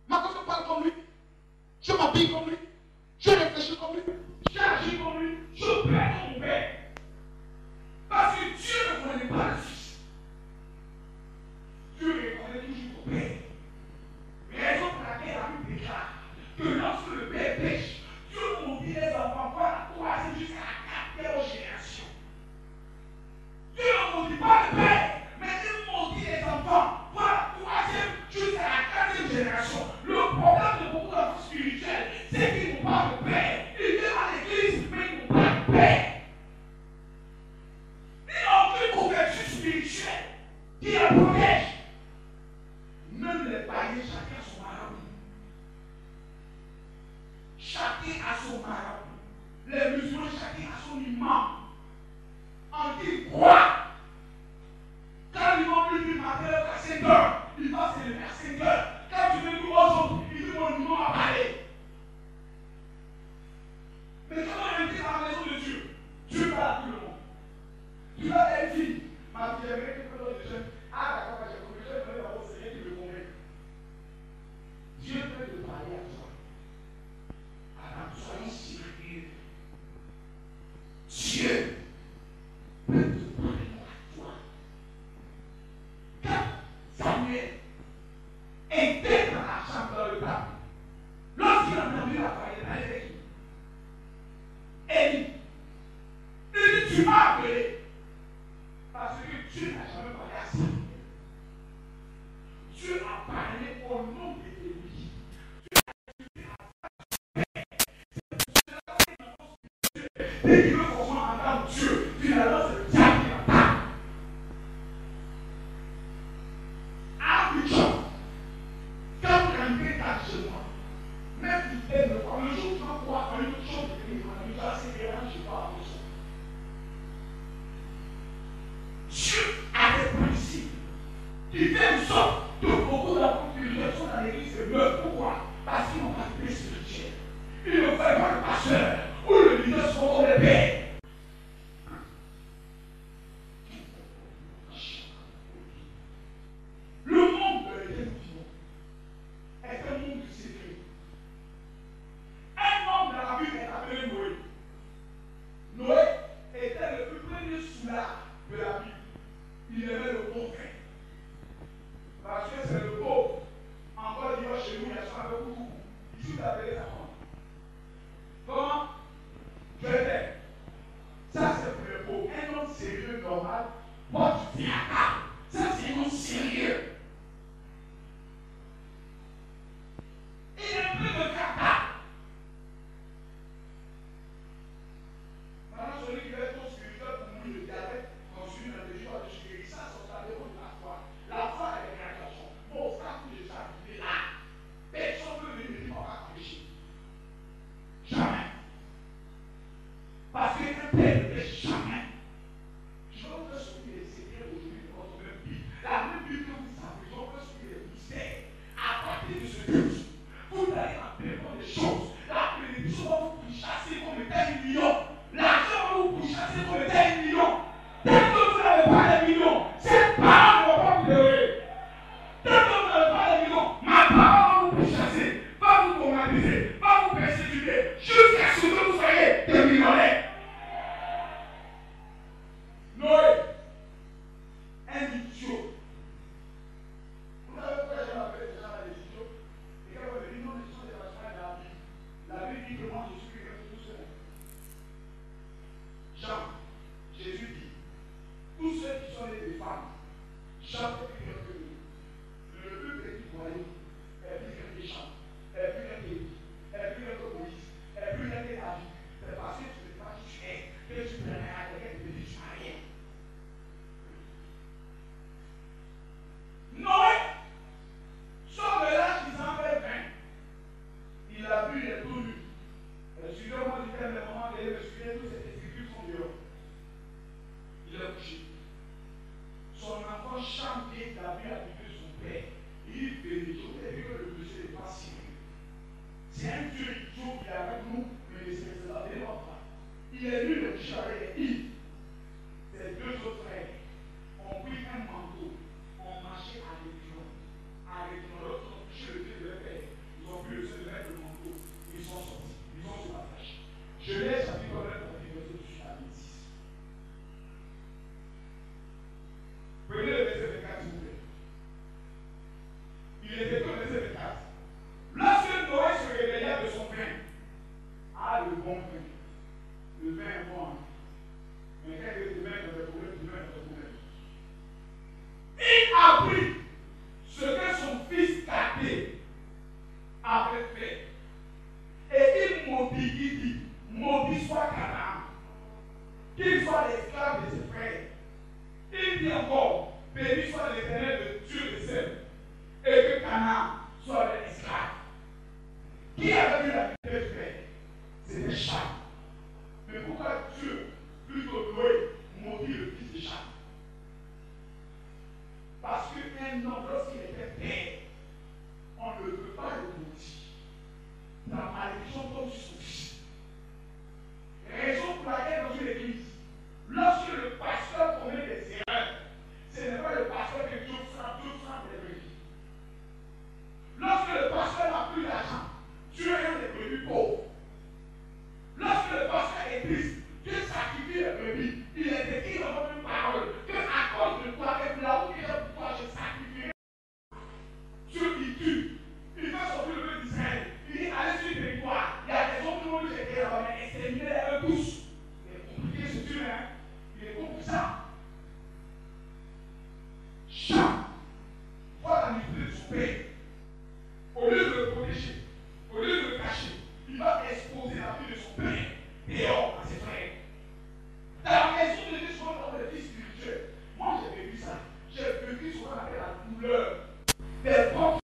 B: mais quand je parle comme lui, je m'habille comme lui, je réfléchis comme lui, j'agis comme lui, je prie comme mon Père. Parce que Dieu ne connaît pas le Fils. Dieu reconnaît toujours ton Père. Raison pour laquelle la Bible déclare que lorsque le Père pêche, Dieu maudit les enfants par la troisième jusqu'à la quatrième génération. Dieu ne maudit pas le Père, mais il maudit les enfants par la troisième jusqu'à la quatrième génération. Le problème de beaucoup d'enfants spirituels, c'est qu'ils n'ont pas de Père. Ils viennent à l'église, mais ils n'ont pas de Père. Ils n'ont aucune couverture spirituelle qui les protège. Même les païens, chacun a son marabout. Chacun a son marabout. Les musulmans, chacun a son imam. En qui il croit. Quand l'imam lui dit matin à 5 heures, il va se lever à 5 heures. Quand tu veux dire aux autres, il dit mon imam a parlé. Mais quand on est dans la maison de Dieu, Dieu parle à tout le monde. Tu as une fille, ma fille, j'aimerais que l'autre jeune. Ah d'accord, j'ai compris, je vais d'abord, c'est rien qui me convainc. Dieu peut te parler à toi. Alors, soyons sérieux. Dieu peut te parler à toi. Quand Samuel était dans la chambre dans le temple, lorsqu'il a entendu la voix, il est allé avec lui. Élie, il dit, tu m'as appelé parce que Dieu n'a jamais parlé à Samuel. Dieu a parlé au nom de Élie. Dès qu'il veut forcément entendre Dieu, finalement c'est le diable qui entend. Abidjan, quand vous rentrez dans chez moi, même si tu aimes le jour où tu vas pouvoir faire une autre chose de Élie, c'est que je ne pas à ça. Dieu a des principes qui fait en sorte que beaucoup d'enfants spirituels sont dans l'église et meurent. Pourquoi? Parce qu'ils n'ont pas de paix spirituelle. Ils ne veulent pas le pasteur ou le leader sont comme les pères. Le monde de lequel nous vivons est un monde de secret. Un homme dans la Bible est appelé Noé. Noé était le plus premier soulard de la Bible. Il aimait le bon vin. Parce que c'est le pauvre. Encore une fois chez nous, il y a ça avec beaucoup. Il faut appeler sa femme. Comment?
C: paix. Il fait des choses. Et puis que le monsieur n'est pas sérieux. C'est un Dieu idiot qui est avec nous, mais les spectateurs ne l'ont pas. Il est lui le charret et il. Ces deux autres frères ont pris un manteau, ont marché à l'écran. L'autre ont touché le pied de leur père. Ils ont pu se mettre le manteau. Ils sont sortis. Ils ont sur la flèche. Genèse chapitre 9, verset 18 à 26. Prenez le verset 24, s'il vous plaît. Il était au verset 24. Lorsque Noé se réveilla de son pain, le bon pain. Le pain est bon. Mais quand il est de mettre dans le problème, du pain dans le problème. Il apprit ce que son fils cadet avait fait. Et il maudit, il dit, maudit soit Canaan, qu'il soit l'esclave de ses frères. Il dit encore, béni soit l'Éternel, le Dieu de Sèvres, et que Canaan soit l'esclave. Qui avait vu la vie de frère? C'était Cham. Mais pourquoi Dieu, plutôt Noé, maudit le fils de Cham? Parce qu'un homme, lorsqu'il était père, on ne peut pas le maudire. La malédiction tombe sur son fils. Raison pour laquelle dans une église, lorsque le pasteur commet des erreurs, ce n'est pas le pasteur que Dieu frappe des brebis. Lorsque le pasteur n'a plus d'argent, Dieu aime les brebis pauvres. Lorsque le pasteur est triste, Dieu sacrifie les brebis. Il est écrit dans votre parole que à cause de toi, et là où il est pour toi, je sacrifierai. Dieu qui tue, il fait sortir le peuple d'Israël. Il dit allez sur le territoire. Il y a des hommes qui vont lui jeter là-bas, mais exterminez-les eux tous. Il est compliqué ce Dieu, hein. Il est bon pour ça. Cham voit la misère de son père. Au lieu de le protéger, au lieu de le cacher, il va exposer la vie de son père dehors à ses frères. Dans la maison de Dieu, souvent dans les vies spirituels. Moi, j'ai vécu ça. J'ai vécu ce qu'on appelle la douleur des propres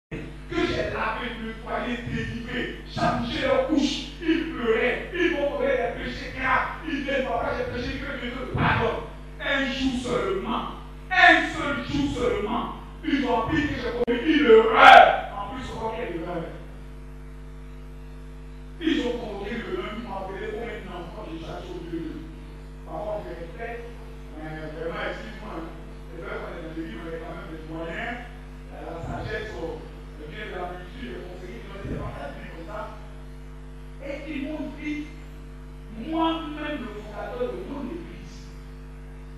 C: que j'ai lavé, nettoyé, délivré, changé leurs couches. Ils pleuraient, ils m'ont donné des péchés graves. Ils disaient, papa, j'ai péché, que Dieu te pardonne. Un jour seulement, un seul jour seulement, ils ont appris que j'ai commis une erreur. En plus, on voit quelle erreur. Ils ont convoqué le lundi, ils m'ont appelé pour un enfant qui cherche au Dieu. Parfois, je répète, mais vraiment, excuse-moi, les frères, quand on est dans les livres, il y a quand même des moyens, la sagesse, le bien de la culture, les conseillers qui ont été partagés comme ça. Et ils m'ont dit, moi-même, le fondateur de mon église,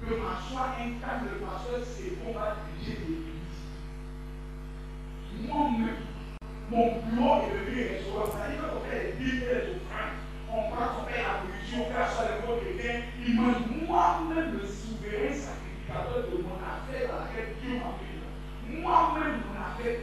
C: que m'asseoir un cadre de pasteur, c'est qu'on va diriger l'église. Moi-même, mon bureau est devenu un restaurant. C'est-à-dire qu'on fait les dîmes et les offrandes. On prend son père à la nourriture, on fait asseoir les mots chrétiens. Il mange moi-même le souverain sacrificateur de mon affaire dans laquelle Dieu m'a pris. Moi-même, mon affaire,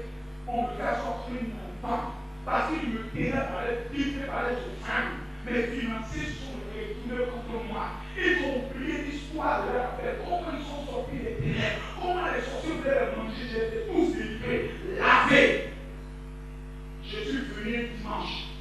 C: on me fait sortir mon temps. Parce qu'il me tenait par les dîmes et par les offrandes. Mes financiers sont retournés contre moi. Ils ont oublié l'histoire de leur affaire. Comment ils sont sortis des ténèbres. Comment les sorciers voulaient les manger. J'étais tous délivrés, lavés. Je suis venu dimanche.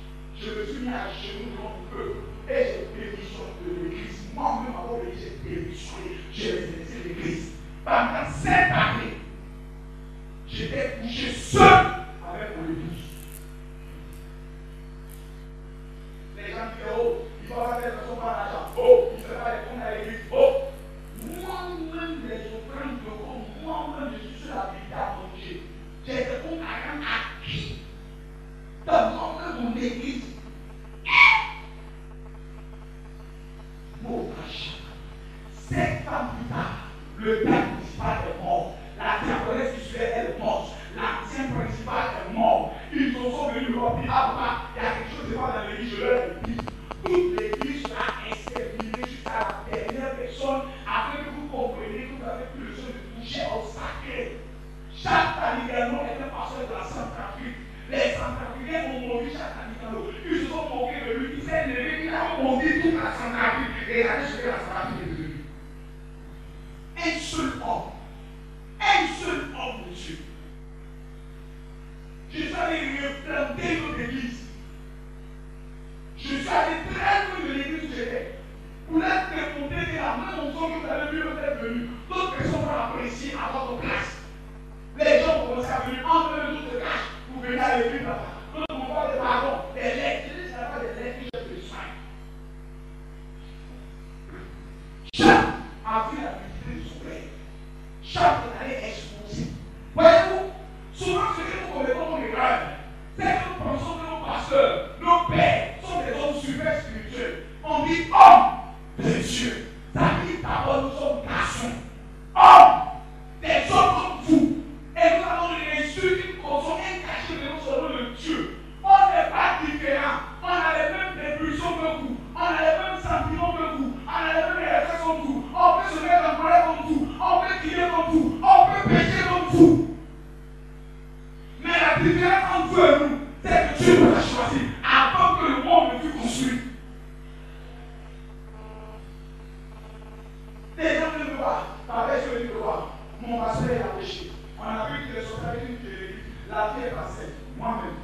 C: La vie est passée. Moi-même.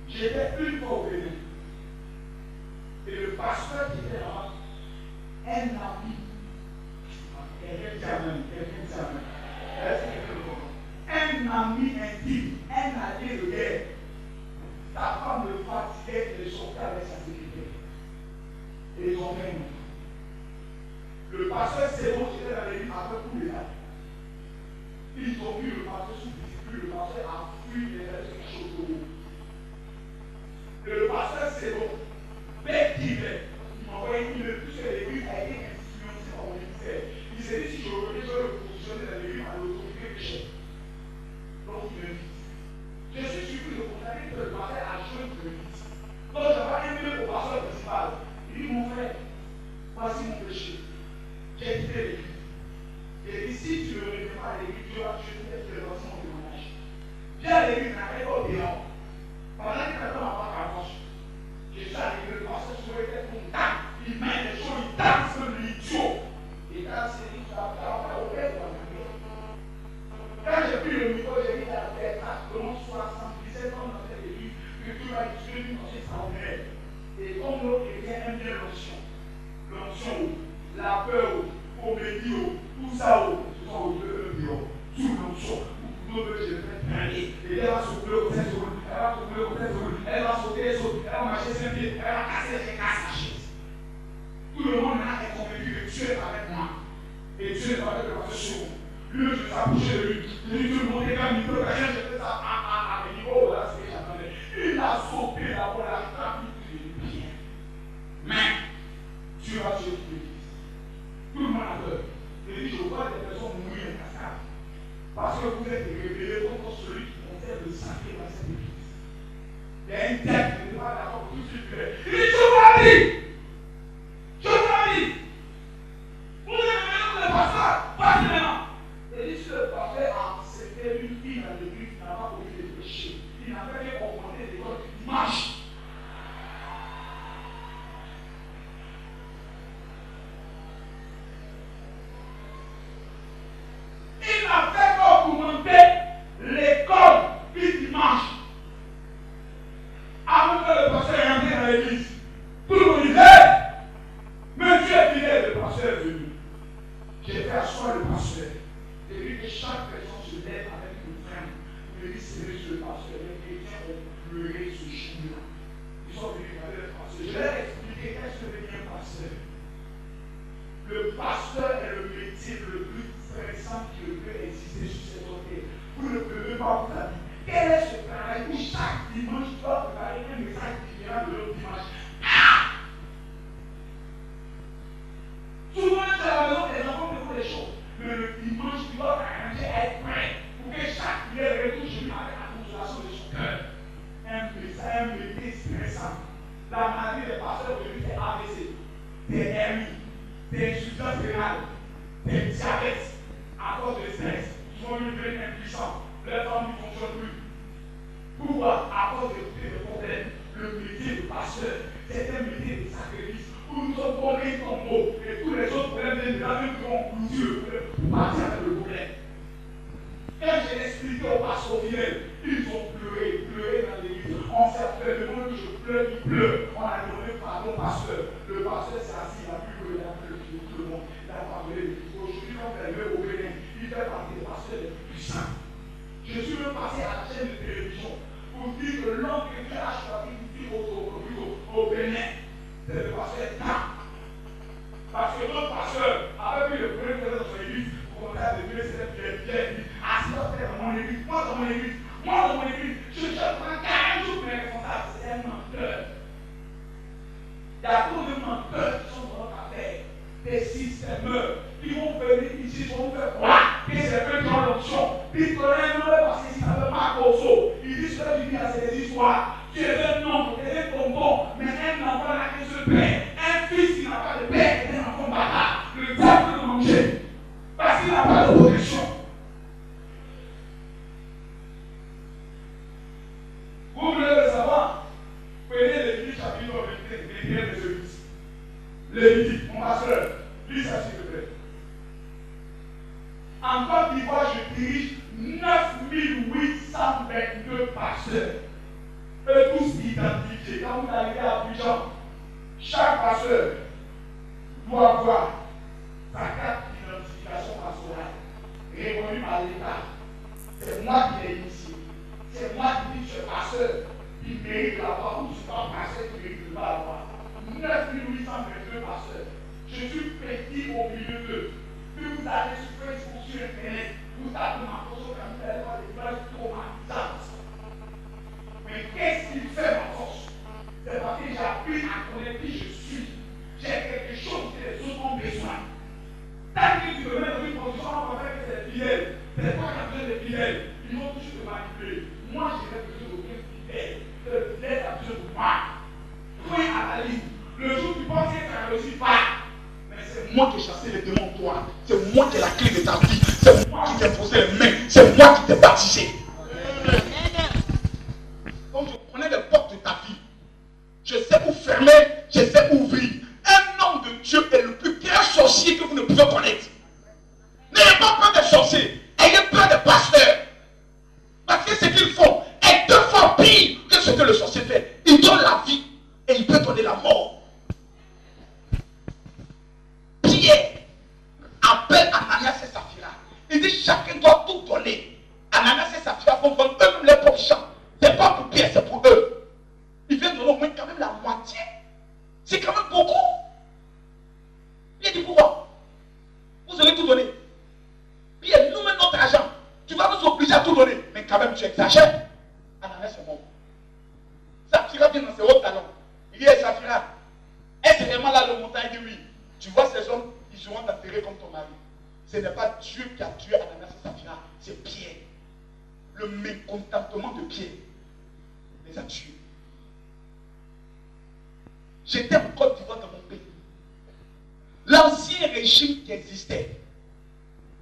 C: J'étais une fois au Bénin. Et le pasteur qui était là, un ami, un ami intime, un allié de guerre. Ta femme le fatiguait et le sortait avec sa sécurité. Et ils ont fait un enfant. Le pasteur Séron qui était dans l'église après tous les actes. Ils ont vu le pasteur sous discipline, le pasteur a fui et il a fait quelque chose de haut. Le pasteur Séron, bête qu'il est, il m'a envoyé une email puisque l'église a été influencée par mon ministère. Il s'est dit si je revenais, je vais le positionner dans l'église à l'autorité de chef. Donc il me dit. Je suis surpris de constater que le pasteur a joué une police. Donc j'avais un email au pasteur principal. Il dit mon frère, voici mon péché. J'ai quitté l'église. Et dit si tu ne reviens pas à l'église, tu vas tuer tes frères dans mon témoignage. J'ai à l'église dans un école béant. Pendant que quelqu'un m'a pas carrosse, je suis à l'église, le pasteur souhaitait qu'on tape. Il met des choses, il tape sur l'idiot. Et quand c'est dit, tu vas faire au père de la famille. Quand j'ai pris le micro, j'ai dit à la tête, comment 77 ans dans cette église, que tu vas utiliser une notion extraordinaire. Et comme l'autre chrétien aime bien l'onction, la peur, comédie, tout ça, ce sont aux deux bureaux, sous l'onction. D'autres, je vais traîner. Et elle va sauter au tête, elle va sauter au tête, elle va sauter, elle va marcher sur un pied, elle va casser, elle casse la chaise. Tout le monde là est convaincu que Dieu est avec moi. Et Dieu est avec le pasteur Séron. Lui, je s'approchais de lui. Je lui ai dit, tout le monde est comme il peut, j'ai fait ça à mes niveaux, là, c'est ce que j'attendais. Il a sauté là-bas, la trappe, il dit bien. Mais, Dieu va tuer toute l'église. Tout le monde a peur. Il dit, je vois des personnes mourir en cascade. Parce que vous êtes révélés contre celui qui concerne le sacré dans cette église. Il y a un texte qui n'est pas d'accord pour tout ce qui fait. Il dit, je vous l'ai dit. Je vous l'ai dit. Vous êtes révélés contre le pasteur. Pas maintenant. Il dit, si le pasteur a accepté une fille dans l'église, il n'a pas commis de péché. Il n'a pas fait augmenter l'école du dimanche. Il n'a fait qu'augmenter l'école du dimanche. Avant que le pasteur rentre dans l'église, tout le monde disait, Monsieur est fidèle, le pasteur est venu. J'ai fait asseoir le pasteur. J'ai vu que chaque personne se lève avec une freine. Il me dit, c'est monsieur le pasteur. Les chrétiens ont pleuré ce jour-là. Ils sont venus regarder le pasteur. Je leur ai expliqué qu'est-ce que devient un pasteur. Le pasteur est le métier le plus stressant qui peut exister sur cette terre. Vous ne pouvez pas vous habiller. Quel est ce travail où chaque dimanche tu dois préparer un message différent de l'autre dimanche? Souvent, c'est à la maison, les enfants me font des choses. Mais le dimanche, tu dois t'arranger à être prêt pour que chaque prière retourne chez lui avec la consolation de son cœur. Un métier stressant. La maladie des pasteurs aujourd'hui, c'est AVC, des hernies, des insuffisance rénale, des diabètes à cause de stress. Ils sont devenus impuissants. Leurs femmes ne fonctionnent plus. Pourquoi? À cause de problèmes. Le métier de pasteur, c'est un métier de sacrifice. Où nous sommes tombés comme mots. Et tous les autres problèmes viennent de là, même qui ont cloué pour partir avec le problème. Quand j'ai expliqué aux pasteurs fidèles, ils ont pleuré dans l'église. On s'est fait le monde que je pleure, il pleure. On a donné pardon au pasteur. Le pasteur s'est assis, il a pu pleurer après tout le monde. Il a pardonné. Aujourd'hui, quand on est levé au Bénin, il fait partie des pasteurs les plus puissants. Je suis même passé à la chaîne de télévision pour dire que l'homme que Dieu a choisi au Bénin, c'est le pasteur Tam. Parce que notre pasteur avait pris le premier présent dans son église pour qu'on a devenu cette vieille église. Assis dans mon église, moi dans mon église, je prends 40 jours pour les responsables. C'est un menteur. Il y a trop de menteurs qui sont dans notre affaire. Des systèmeurs qui vont venir ici, ils vont faire croire que c'est eux qui ont l'option. Ils te lèvent parce que si ça ne veut pas Corso, ils disent que tu dis à ces histoires. Tu es un homme, tu es un bonbon, mais un enfant n'a qu'un seul père. Un fils qui n'a pas de père est un enfant bâtard. Le diable peut le manger parce qu'il n'a pas de protection. Vous voulez le savoir? Prenez Lévitique chapitre 21 de ce livre. Lévitique, mon pasteur, lis ça s'il te plaît. moi qui l'ai initié. C'est moi qui dis, ce pasteur, il mérite de l'avoir, ou ce pasteur qui mérite de ne pas l'avoir. 9822 pasteurs. Je suis petit au milieu d'eux. Puis vous allez sur Facebook, sur Internet, vous tapez ma photo comme vous allez voir des images traumatisantes. Mais qu'est-ce qu'il fait ma force? C'est parce que j'ai appris à connaître qui je suis. J'ai quelque chose que les autres ont besoin. Tant que tu me mets dans une position, on va faire que c'est des fidèles. C'est pas qu'il y a besoin de fidèles. Ils vont toujours te manipuler. Moi, je n'ai besoin d'aucun fidèle. Le fidèle a besoin de moi. Point à la ligne. Le jour où tu penses que ça ne réussit pas, mais c'est moi qui ai chassé les démons de toi. C'est moi qui ai la clé de ta vie. C'est moi qui t'ai posé les mains. C'est moi qui t'ai baptisé. Donc je connais les portes de ta vie. Je sais où fermer, je sais où ouvrir. Un homme de Dieu est le plus grand sorcier que vous ne pouvez connaître. N'ayez pas peur des sorciers. Ayez peur des pasteurs. Parce que ce qu'ils font est 2 fois pire que ce que le sorcier fait. Il donne la vie et il peut donner la mort. Pierre appelle Ananias et Saphira. Il dit chacun doit tout donner. Ananias et Saphira vont vendre eux-mêmes leurs propres champs. Ce n'est pas pour Pierre, c'est pour eux. Ils viennent donner au moins quand même la moitié. C'est quand même beaucoup. Il dit pourquoi? Vous allez tout donner. Pierre, nous mettons notre argent. Tu vas nous obliger à tout donner. Mais quand même, tu exagères. Ananias est mort. Saphira vient dans ses hauts talons. Il dit, Saphira, est-ce vraiment là le montant? Il dit oui. Tu vois ces hommes, ils seront enterrés comme ton mari. Ce n'est pas Dieu qui a tué Ananias et Saphira, c'est Pierre. Le mécontentement de Pierre les a tués. J'étais en Côte d'Ivoire dans mon pays. L'ancien régime qui existait,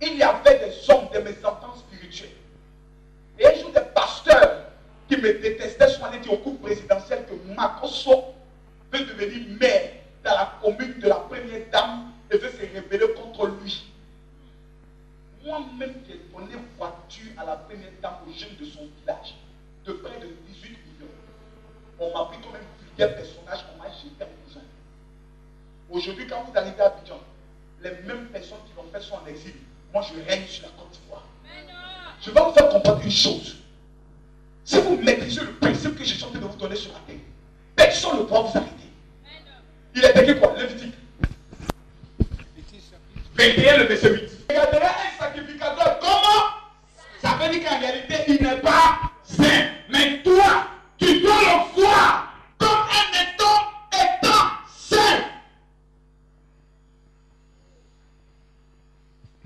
C: il y avait des hommes de mes enfants spirituels. Et un jour, des pasteurs qui me détestaient sont allés dire au couple présidentiel que Makosso veut devenir maire dans la commune de la première dame et veut se rébeller contre lui. Moi-même, j'ai donné voiture à la première dame aux jeunes de son village, de près de 18 millions. On m'a pris comme un vulgaire personnage, on m'a jeté en prison. Aujourd'hui, quand vous arrivez à Abidjan, les mêmes personnes qui l'ont fait sont en exil. Moi, je règne sur la Côte d'Ivoire. Je vais vous faire comprendre une chose. Si vous maîtrisez le principe que je suis en train de vous donner sur la terre, personne ne pourra vous arrêter. Il est écrit quoi? Lévitique 21, le verset 8. Regarderai un sacrificateur. Comment? Ça veut dire qu'en réalité, il n'est pas saint. Mais toi, tu dois le voir comme un étant saint.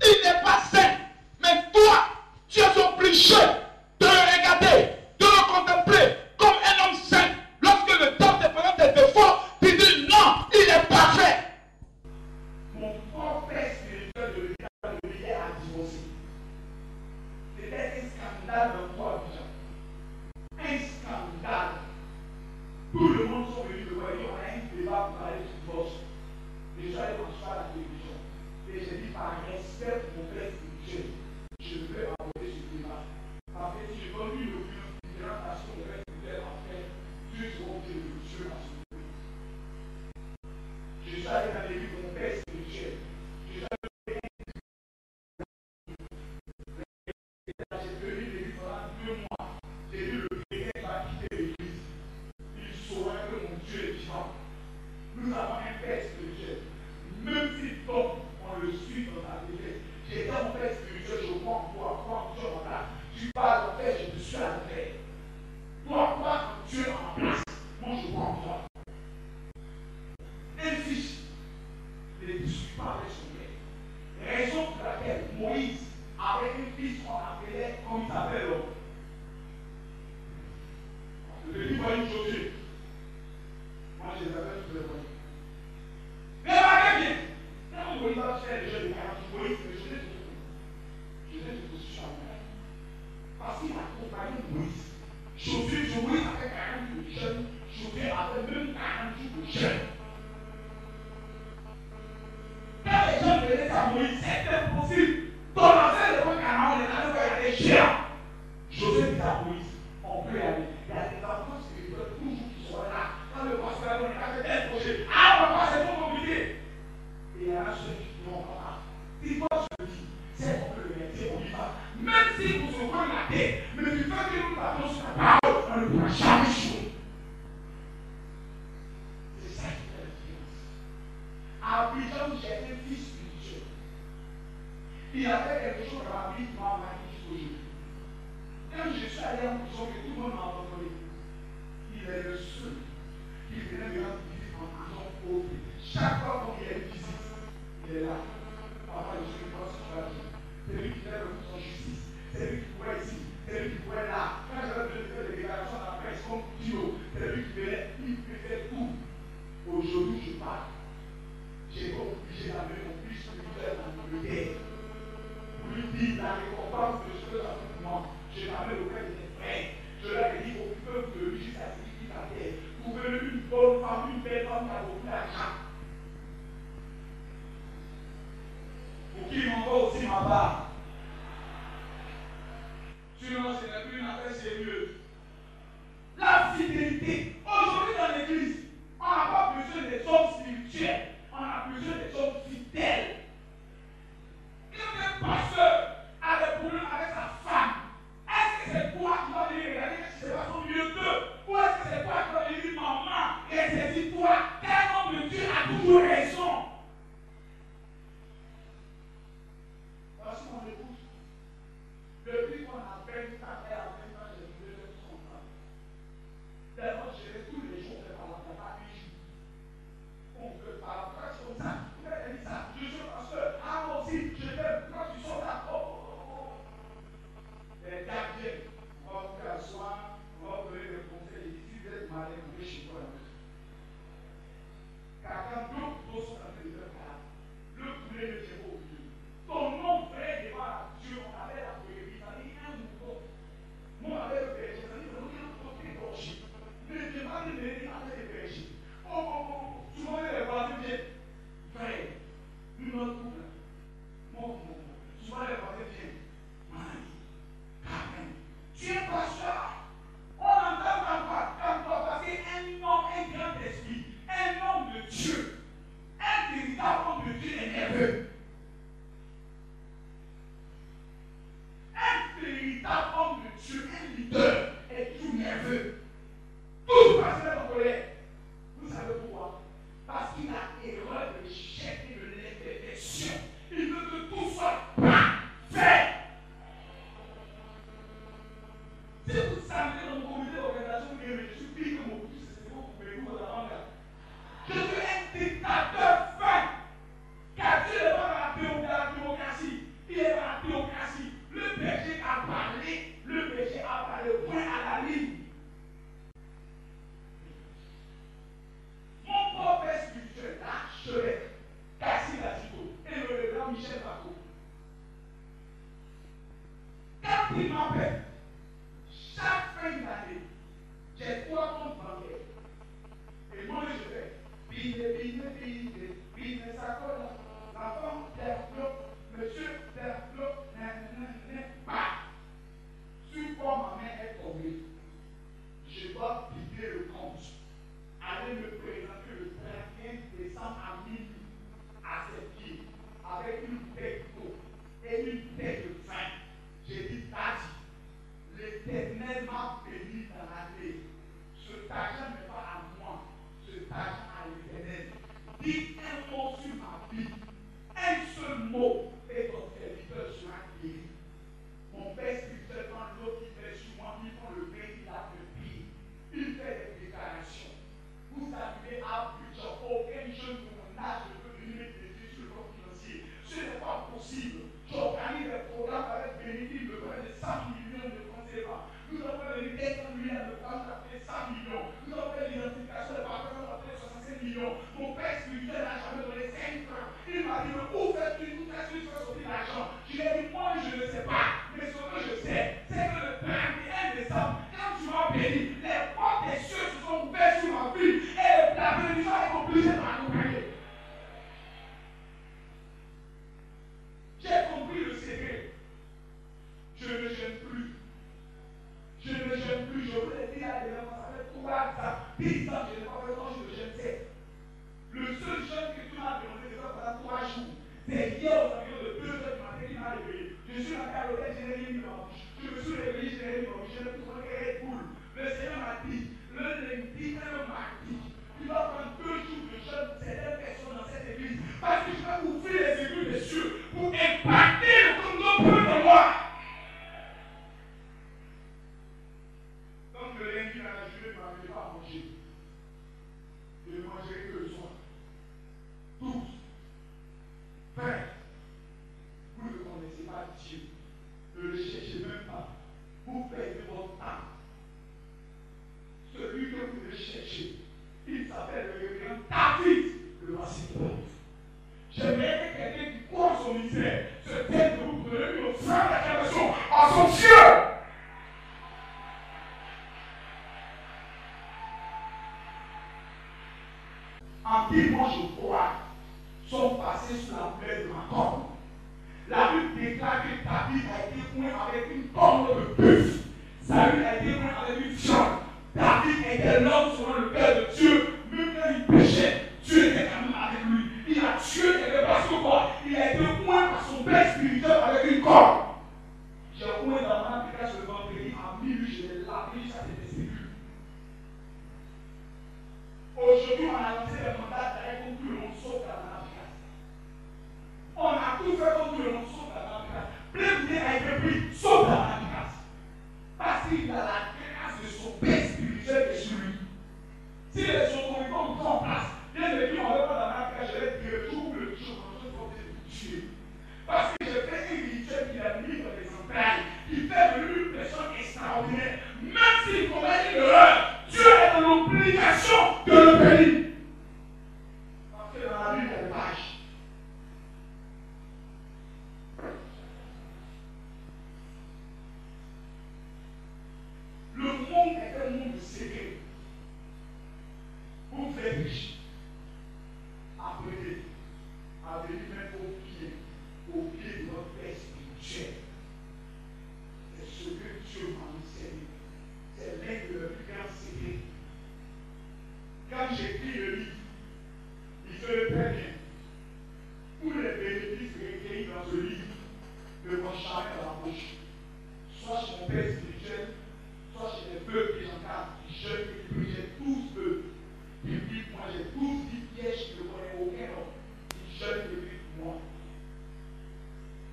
C: Il n'est pas saint. Mais toi, tu es obligé de le regarder, de le contempler comme un homme saint. Lorsque le temps te présente tes défauts, tu dis non, il est parfait. Mon propre père spirituel de l'hiver a divorcé. C'était un scandale dans toi, Abidjan. Un scandale. Tout le monde sont venus me voir, on a un débat pour parler du divorce. Et je suis allé m'asseoir à la télévision. Et j'ai dit par respect pour mon père spirituel, je vais aborder ce débat. Parce que si je donne une opinion différente à ce que mon père spirituel a fait, Dieu sera obligé de me tuer à ce moment. Je suis allé dans les livres de mon père spirituel. Je suis allé dans les livres. J'ai tenu les livres pendant 2 mois. J'ai lu le chrétien qui va quitter l'église. Il saura que mon Dieu est vivant. Nous avons un père spirituel. Même si donc on le suit dans la défaite. J'ai dit à mon père spirituel, je crois en toi, crois en Dieu en ta. Tu parles en paix, je te suis à la paix. Toi, crois en Dieu en ma place. Moi, je crois en toi. Un fils ne discute pas avec son père. Raison pour laquelle Moïse, avec un fils qu'on appelait, comme il s'appelle l'homme. Le livre a une Josué. Moi, je les appelle tous les voyous. Mais regardez bien. Quand Moïse va faire le jeu de 40, Moïse, je l'ai de position à moi. Parce qu'il a accompagné Moïse. Moïse avait 40 jours de jeûne. Josué avait même 40 jours de jeûne. Quand les gens venaient à Moïse, c'était possible. Ton affaire de Canaan, on est allé voir des géants. Josué dit à Moïse, on peut y aller. Il y a des enfants spirituels toujours qui sont là. Quand le pasteur on a fait tel projet, ah papa, c'est trop compliqué. Et il y en a ceux qui disent non, papa, si toi je le dis, c'est qu'on peut le mettre, on y va. Même si vous se prenez la tête. Mais du fait que nous partons sur la parole, on ne pourra jamais jouer. C'est ça qui fait la différence. À Abidjan, j'ai un fils spirituel. Il a fait quelque chose dans ma vie qui m'a marqué jusqu'aujourd'hui. Quand je suis allé en prison, que tout le monde m'a abandonné, il est le seul qui venait me rendre visite en prison pauvre. Chaque fois qu'il y a une visite, il est là. Papa, je suis une situation. C'est lui qui fait le coup en justice. C'est lui qui pourrait ici. C'est lui qui pourrait là. Quand j'avais besoin de faire des déclarations à la presse comme Dio, c'est lui qui venait, il faisait tout. Aujourd'hui, je parle. J'ai obligé d'amener mon fils spirituel en Angleterre. Pour lui dire la récompense de ce que ça fait pour moi. Je l'amène auprès de ses frères. Je leur ai dit, occupez-vous de lui jusqu'à ce qu'il quitte la terre. Trouvez-lui une bonne femme, une belle femme qui a beaucoup d'argent. Pour qui m'envoie aussi ma part. Sinon, ce n'est plus une affaire sérieuse. La fidélité. Aujourd'hui, dans l'église, on n'a pas besoin des hommes spirituels. On a besoin des hommes fidèles. Quand un pasteur a des problèmes avec sa femme, est-ce que c'est toi qui vas venir regarder si c'est pas son mieux d'eux? Ou est-ce que c'est toi qui vas venir dire maman, ressaisis-toi, car l'homme de Dieu a toujours raison? Voici mon épouse. Depuis qu'on a 20 ans, elle a 20 ans, j'ai voulu être son femme. Tellement je vais tous les jours faire par la pas un jour. On peut par la presse comme ça. Elle dit ça. Je suis pasteur. Ah, moi aussi, je t'aime. Quand tu sors là, les gardiens, on va vous faire asseoir, on va vous donner des conseils. Si vous êtes malade, vous pouvez chez toi à la maison. Car quand d'autres sont en train de faire ça, le poulet ne tient pas au milieu. Ton nom vrai devant Dieu, on avait la brebis, ça dit un mouton. Moi, on avait le berger, ça dit on a un mouton égorgé. Ne demandez de venir avec les bergers. Souvent les voisins viennent. Frère, nous notre couple. Souvent les voisins viennent. Mani, Carmen, tu es pasteur. On entend ta voix quand toi, parce qu'un homme, un grand esprit, un homme de Dieu, un véritable homme de Dieu est nerveux. Un véritable homme de Dieu, un leader, est tout nerveux. Tout passe en colère. Vous savez pourquoi? Parce qu'il a erreur de l'échec et de l'imperfection. Il veut que tout soit parfait. Si vous savez dans mon comité d'organisation, je suis pire que mon fils, c'est vous pouvez vous en rendre. Je suis un dictateur fin. Car Dieu n'est pas dans la démocratie. Il est dans la théocratie. Le berger a parlé. Le berger a parlé point à la ligne. Mon propre spirituel, l'archevêque, Cassie Latito et le grand Michel Paco. Quand il m'appelle, chaque fin d'année, j'ai 3 comptes bancaires. Et moi, je fais bine, ça colle. La femme d'Erflot, monsieur d'Erflot, pas. Sur quoi ma main est tombée, je dois vider le compte. Aller me présenter le 31 décembre à minuit à ses pieds avec une bouteille d'eau et une bouteille de vin. J'ai dit, Tati, l'Éternel m'a béni dans l'année. Cet argent n'est pas à moi, cet argent à l'Éternel. ne mangerez que le soir. Tous. Frère, vous ne connaissez pas Dieu. Ne le cherchez même pas. Vous perdez votre temps. Celui que vous le cherchez, il s'appelle le révérend David. Le voici. J'aimerais que quelqu'un qui croit son misère se taise de vous donner une offrande d'acclamation à son Dieu. En qui moi je crois sont passés sous la plaie de ma corne. La Bible déclare que David a été oint avec une corne de buffle. Saül a été oint avec une fiole. David était l'homme selon le cœur de Dieu. Même quand il péchait, Dieu était quand même avec lui. Il a tué quelqu'un parce que quoi? Il a été oint par son père spirituel avec une corne. J'ai oint dans mon application le vendredi à minuit, je l'ai lavé jusqu'à cette esprit. Aujourd'hui, on a lancé le mandat d'arrêt contre tout le monde sauf dans l'application. On a tout fait contre tout le monde sauf dans l'application. Plein a été pris sauf dans l'application. Parce qu'il a la grâce de son père spirituel qui est sur lui. Si les autorités ont mis en place, bien de dire, on va pas dans l'application, je vais dire tout le jour, on va vous tuer. Parce que j'ai fait un rituel qui a mis dans les entrailles, qui fait de lui une personne extraordinaire. Même s'il commet une erreur, Dieu est dans l'obligation de le bénir. Parce que dans la Bible, il y a des pages. Le monde est un monde de secret. Vous faites riche. Apprenez à venir mettre au pied de votre Père spirituel. C'est ce que Dieu m'a enseigné. C'est l'un de leurs plus grands secrets. Quand j'écris le livre, il se le très bien. Tous les bénéfices recueillis dans ce livre me vont jamais dans la bouche. Soit chez mon Père spirituel, soit chez les vœux que j'encadre, qui jeûnent et qui prient, j'ai 12 vœux. Et puis moi j'ai 12 pièges qui ne connaissent aucun homme qui jeûne et prie pour moi.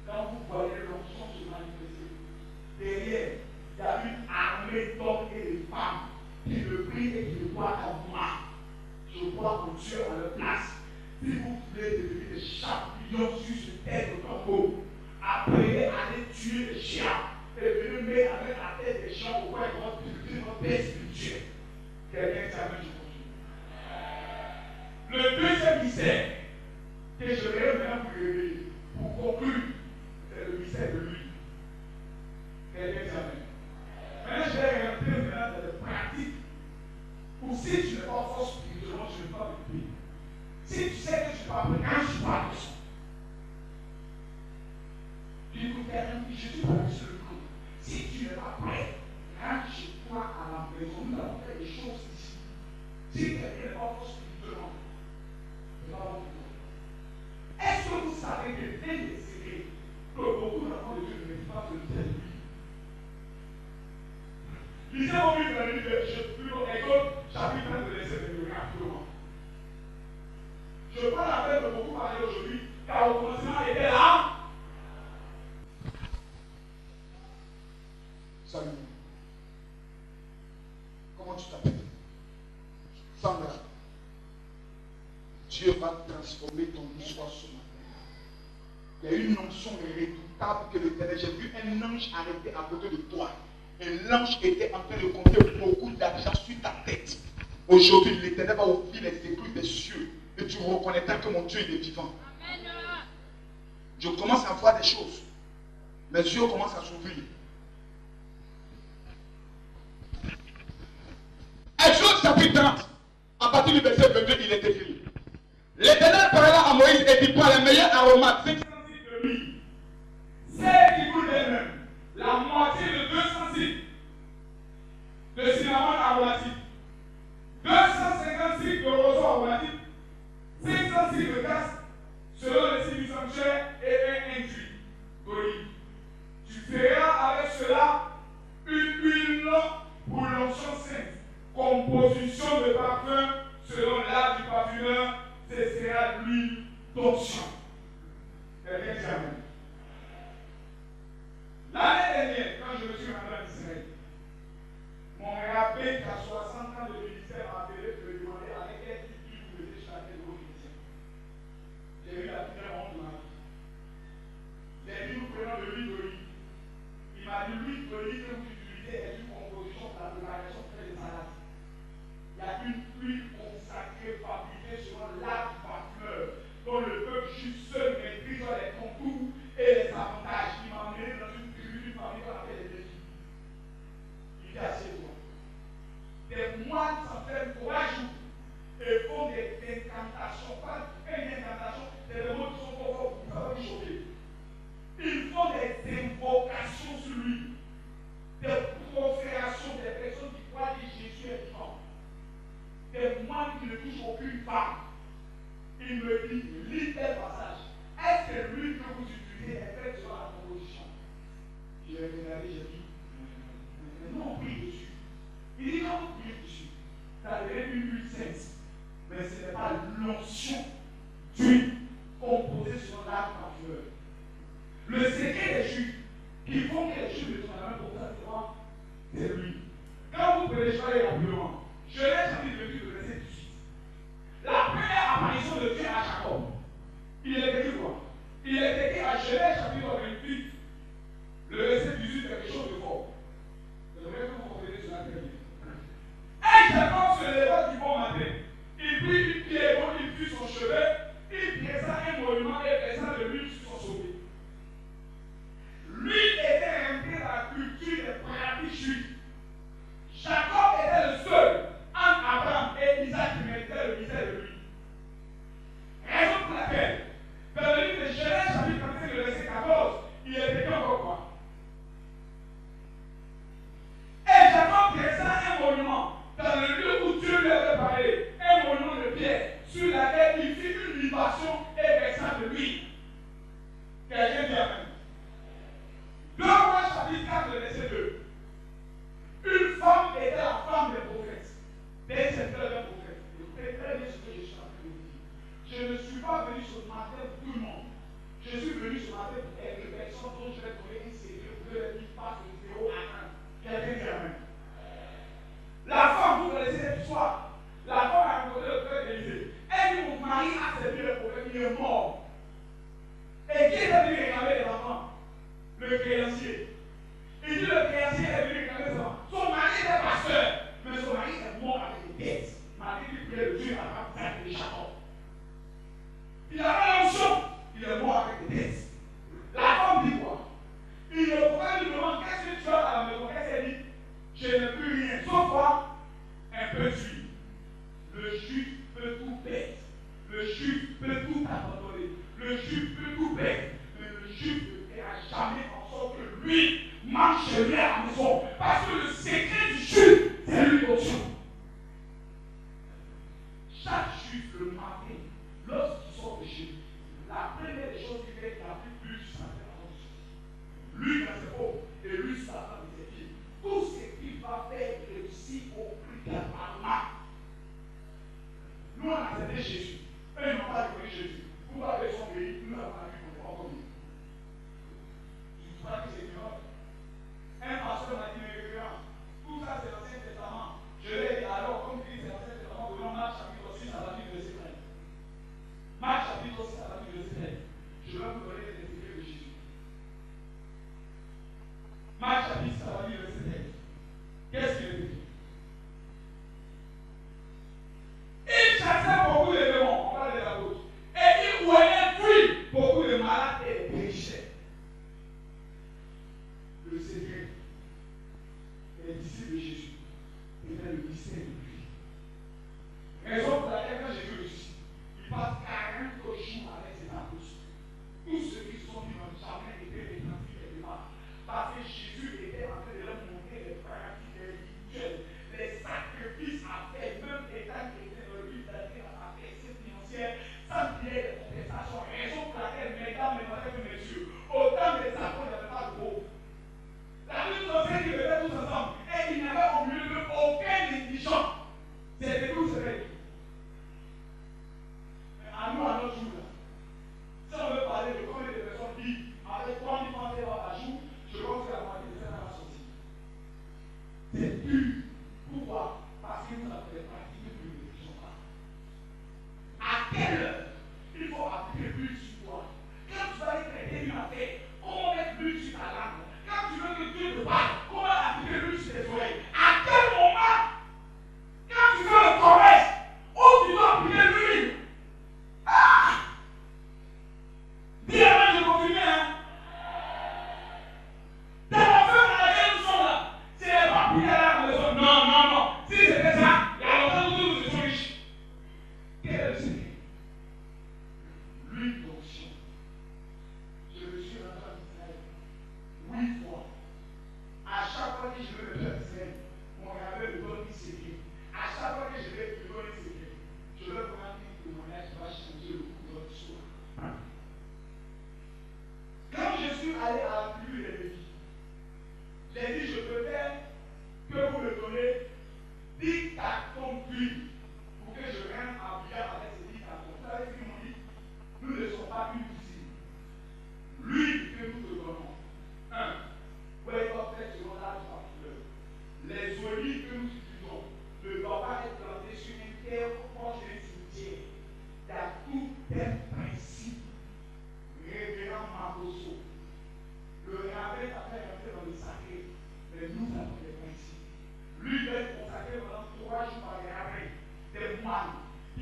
C: Quand vous voyez l'onction se manifester, derrière, il y a une armée d'hommes et de femmes qui me prient et qui me voient en moi. Je vois en Dieu à leur place. Si vous voulez devenir des champignons sur ce terre de tombeau, apprenez à aller tuer les chiens et venir mettre avec la tête des chiens au coin de votre paix spirituelle. Quelqu'un s'amène, je continue. Le deuxième mystère que je vais maintenant vous révéler pour conclure, c'est le mystère de lui. Quelqu'un s'amène. Maintenant, je vais rentrer maintenant dans les pratiques. Ou si tu n'es pas fort spirituellement, tu ne peux pas me prier. Si tu sais que tu parles, quand je parle de ça, tu écoutes quelqu'un qui je suis pas sur le coup. Si tu n'es pas prêt, quand je crois à la maison, nous avons fait des choses ici. Si quelqu'un n'est pas fort spirituellement, c'est pas bon pour toi. Est-ce que vous savez que l'un des secrets que beaucoup d'enfants de Dieu ne mettent pas de tel lui? Lisez vos livres dans le livre de Exode, chapitre 1 de l'essai de rapidement. Je prends la peine de beaucoup parler aujourd'hui, car au commencement était là.
B: Salut. Comment tu t'appelles? Sandra. Dieu va transformer ton histoire ce matin. Il y a une onction redoutable que l'Éternel. J'ai vu un ange arrêté à côté de toi. Et l'ange était en train de compter beaucoup d'argent sur ta tête. Aujourd'hui, l'Éternel va ouvrir les écluses des cieux. Et tu reconnaîtras que mon Dieu il est vivant. Amen. Je commence à voir des choses. Mes yeux commencent à s'ouvrir. Exode chapitre 30, à partir du verset 22, il est écrit. L'Éternel parla à Moïse et dit, par les meilleurs aromates,
C: C'est qui coûte elle-même la moitié de 200 cycles de cinnamon aromatique, 250 cycles de roseau aromatique, 500 cycles de gaz, selon les cycles du sanctuaire et un induit d'olive. Tu feras avec cela une huile pour l'onction sainte, composition de parfum selon l'art du parfumeur, ce sera l'huile d'onction. Quelqu'un dit amen. L'année dernière, quand je me suis rendu en Israël, mon rabbin qui a 60 ans de ministère m'a appelé pour me demander avec quel type c'est lui. Quand vous prenez Joël rapidement, Genèse chapitre 28, le verset 18. La première apparition de Dieu à Jacob, il est écrit quoi? Il est écrit à Genèse chapitre 28, le verset 18, quelque chose de fort. J'aimerais que vous compreniez cela très bien. Et Jacob se leva du bon matin. Il prit une pierre, il prit son chevet, il dressa un monument et versa de l'huile sur son sommet. Lui était rentré dans la culture des pratiques juives. Jacob était le seul entre Abraham et Isaac qui méritait le misère de lui. Raison pour laquelle, dans le livre de Genèse, chapitre 35, le verset 14, il est écrit encore quoi? Et Jacob dressa un monument dans le lieu où Dieu lui avait parlé, un monument de pierre sur laquelle il fit une libation et versa de l'huile. Quelqu'un dit amen. 2 Rois chapitre 4, le verset 2. Une femme était la femme des prophètes. Des serviteurs d'un prophète. Écoutez très bien ce que je suis en train de vous dire. Je ne suis pas venu ce matin pour tout le monde. Je suis venu ce matin pour quelques personnes dont je vais donner un secret pour que les vies passent de 0 à 1. Quelqu'un dit amen. La femme, vous connaissez cette histoire. La femme a rencontré le prophète Élisée. Elle dit mon mari a servi le prophète, il est mort. Et qui est venu réclamer les enfants? Le créancier. Il dit le créancier est venu réclamer les enfants. Son mari était pasteur, mais son mari est mort avec des dettes. Malgré qu'il priait le Dieu à la fin de Jacob. Il avait l'onction, il est mort avec des dettes. La femme dit quoi? Il le prophète lui demande qu'est-ce que tu as à la maison? Qu'est-ce qu'elle dit? Je n'ai plus rien, sauf quoi? Un peu d'huile. Le juif peut tout perdre. Le juif peut tout abandonner. Le juif peut tout perdre. Mais le juif ne fera jamais en sorte que lui mange chez lui à la maison. Parce que le secret du juif, c'est l'onction. Chaque juif le matin, lorsqu'il sort de chez lui, la première des choses qu'il fait, il a pris plus sur sa tête. Lui, dans ses pauvres, et lui, sur la femme de ses pieds. Tout ce qu'il va faire réussir au plus d'appartement. Nous, on a accepté Jésus. Eux, ils n'ont pas reconnu Jésus. Vous avez son pays, nous n'avons pas vu qu'on n'est pas connu. Je ne sais pas que c'est ignorant. Un pasteur m'a dit, mais révérend, tout ça c'est l'Ancien Testament. Je l'ai dit, alors, comme dit c'est l'Ancien Testament, de Marc chapitre 6 à la Bible de verset 13. Marc chapitre 6 à la Bible de verset 13. Je vais vous donner les secrets de Jésus. Marc chapitre 6 à la Bible de verset 13. Qu'est-ce qu'il est dit? Il chassait beaucoup de démons, on parle de la route. Et il voyait fuir beaucoup de malades et de pécheurs. Le secret, les disciples de Jésus, était le mystère de lui. Raison pour laquelle quand Jésus ressuscite, il passe 40 jours avec ses apôtres. Tous ceux qui sont venus n'ont jamais été rétablis quelque part. Parce que Jésus était en train de leur montrer les pratiques rituelles, les sacrifices à faire, même étant chrétien de lui, d'être dans la personne financière, sans qu'il y ait de contestation. Raison pour laquelle, mesdames, mesdemoiselles et messieurs, autant des apôtres n'avaient pas de pauvres. La Bible nous enseigne qu'ils étaient tous ensemble et il n'y avait au milieu d'eux aucun négligent. C'était tous réunis. Mais à nous, à notre jour, là, si on veut parler de combien de personnes vivent avec 3000 francs par jour, je pense que la moitié de ça va sortir. C'est dur. Pourquoi? Parce que nous avons des pratiques que nous ne faisons pas. À quelle heure il faut appliquer l'huile sur toi? Quand tu vas aller traiter une affaire, comment mettre l'huile sur ta langue? Quand tu veux que Dieu te parle, comment appliquer l'huile sur tes oreilles? À quel moment? Quand tu fais le commerce, où tu dois appliquer l'huile? Ah! Dis avant, je continue, hein? Dans la femme dans laquelle nous sommes là, ce n'est pas appliqué à la maison, non.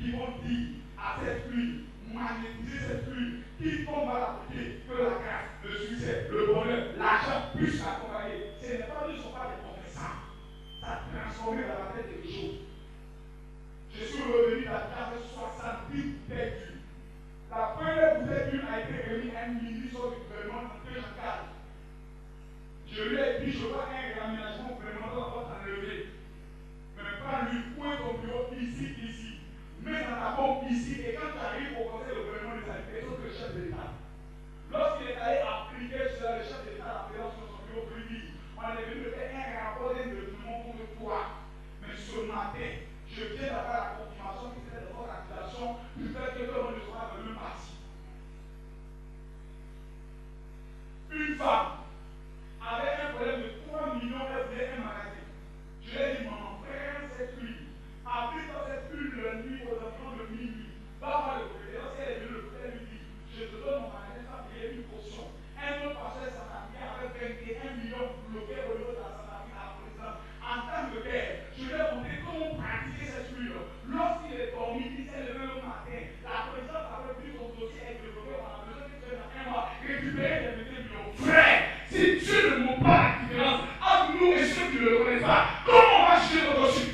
C: qui vont dire à cette huile, magnétiser cette huile, qui tombe à la côté, que la grâce, le succès, le bonheur, l'argent puissent l'accompagner. Ce n'est pas, ils ne sont pas des professeurs. Ça a transformé dans la tête quelque chose. Je suis revenu d'Atlanta avec 70 bouteilles d'huile. La première bouteille d'huile a été remise à un ministre du gouvernement en 2004. Je lui ai dit, je vois un réaménagement gouvernemental dans votre enlevé. Mais prends-lui, point ton bureau ici. Mets dans ta bombe ici, et quand tu arrives au conseil de gouvernement des administrations, le chef de l'État. Lorsqu'il est allé appliquer cela, le chef de l'État a fait sur son bureau pour lui dire, on est venu de faire un rapport d'un document contre toi. Mais ce matin, je viens d'avoir la confirmation que c'était de votre accusation du fait que l'homme ne sera de même parti. Une femme avait un problème de 3 millions, elle voulait un magasin. Je lui ai dit, maman, prends cette huile. Applique-toi cette huile la nuit aux environs de minuit. Va voir le propriétaire. Lorsqu'elle est venue, le propriétaire lui dit, je te donne mon magasin, ça payer une caution. Un autre pasteur Saint-Africain avec 21 millions bloqués au niveau de la Saint-Afrique à la présidence. En tant que père, je lui ai montré comment pratiquer cette huile. Lorsqu'il est dormi, il s'est levé le matin. La présidence avait pris son dossier avec le bloqué. On a besoin que tu aies dans un mois récupérer les 21 millions. Frère, si Dieu ne montre pas la différence entre nous et ceux qui ne le connaissent pas, comment on va juger notre succès?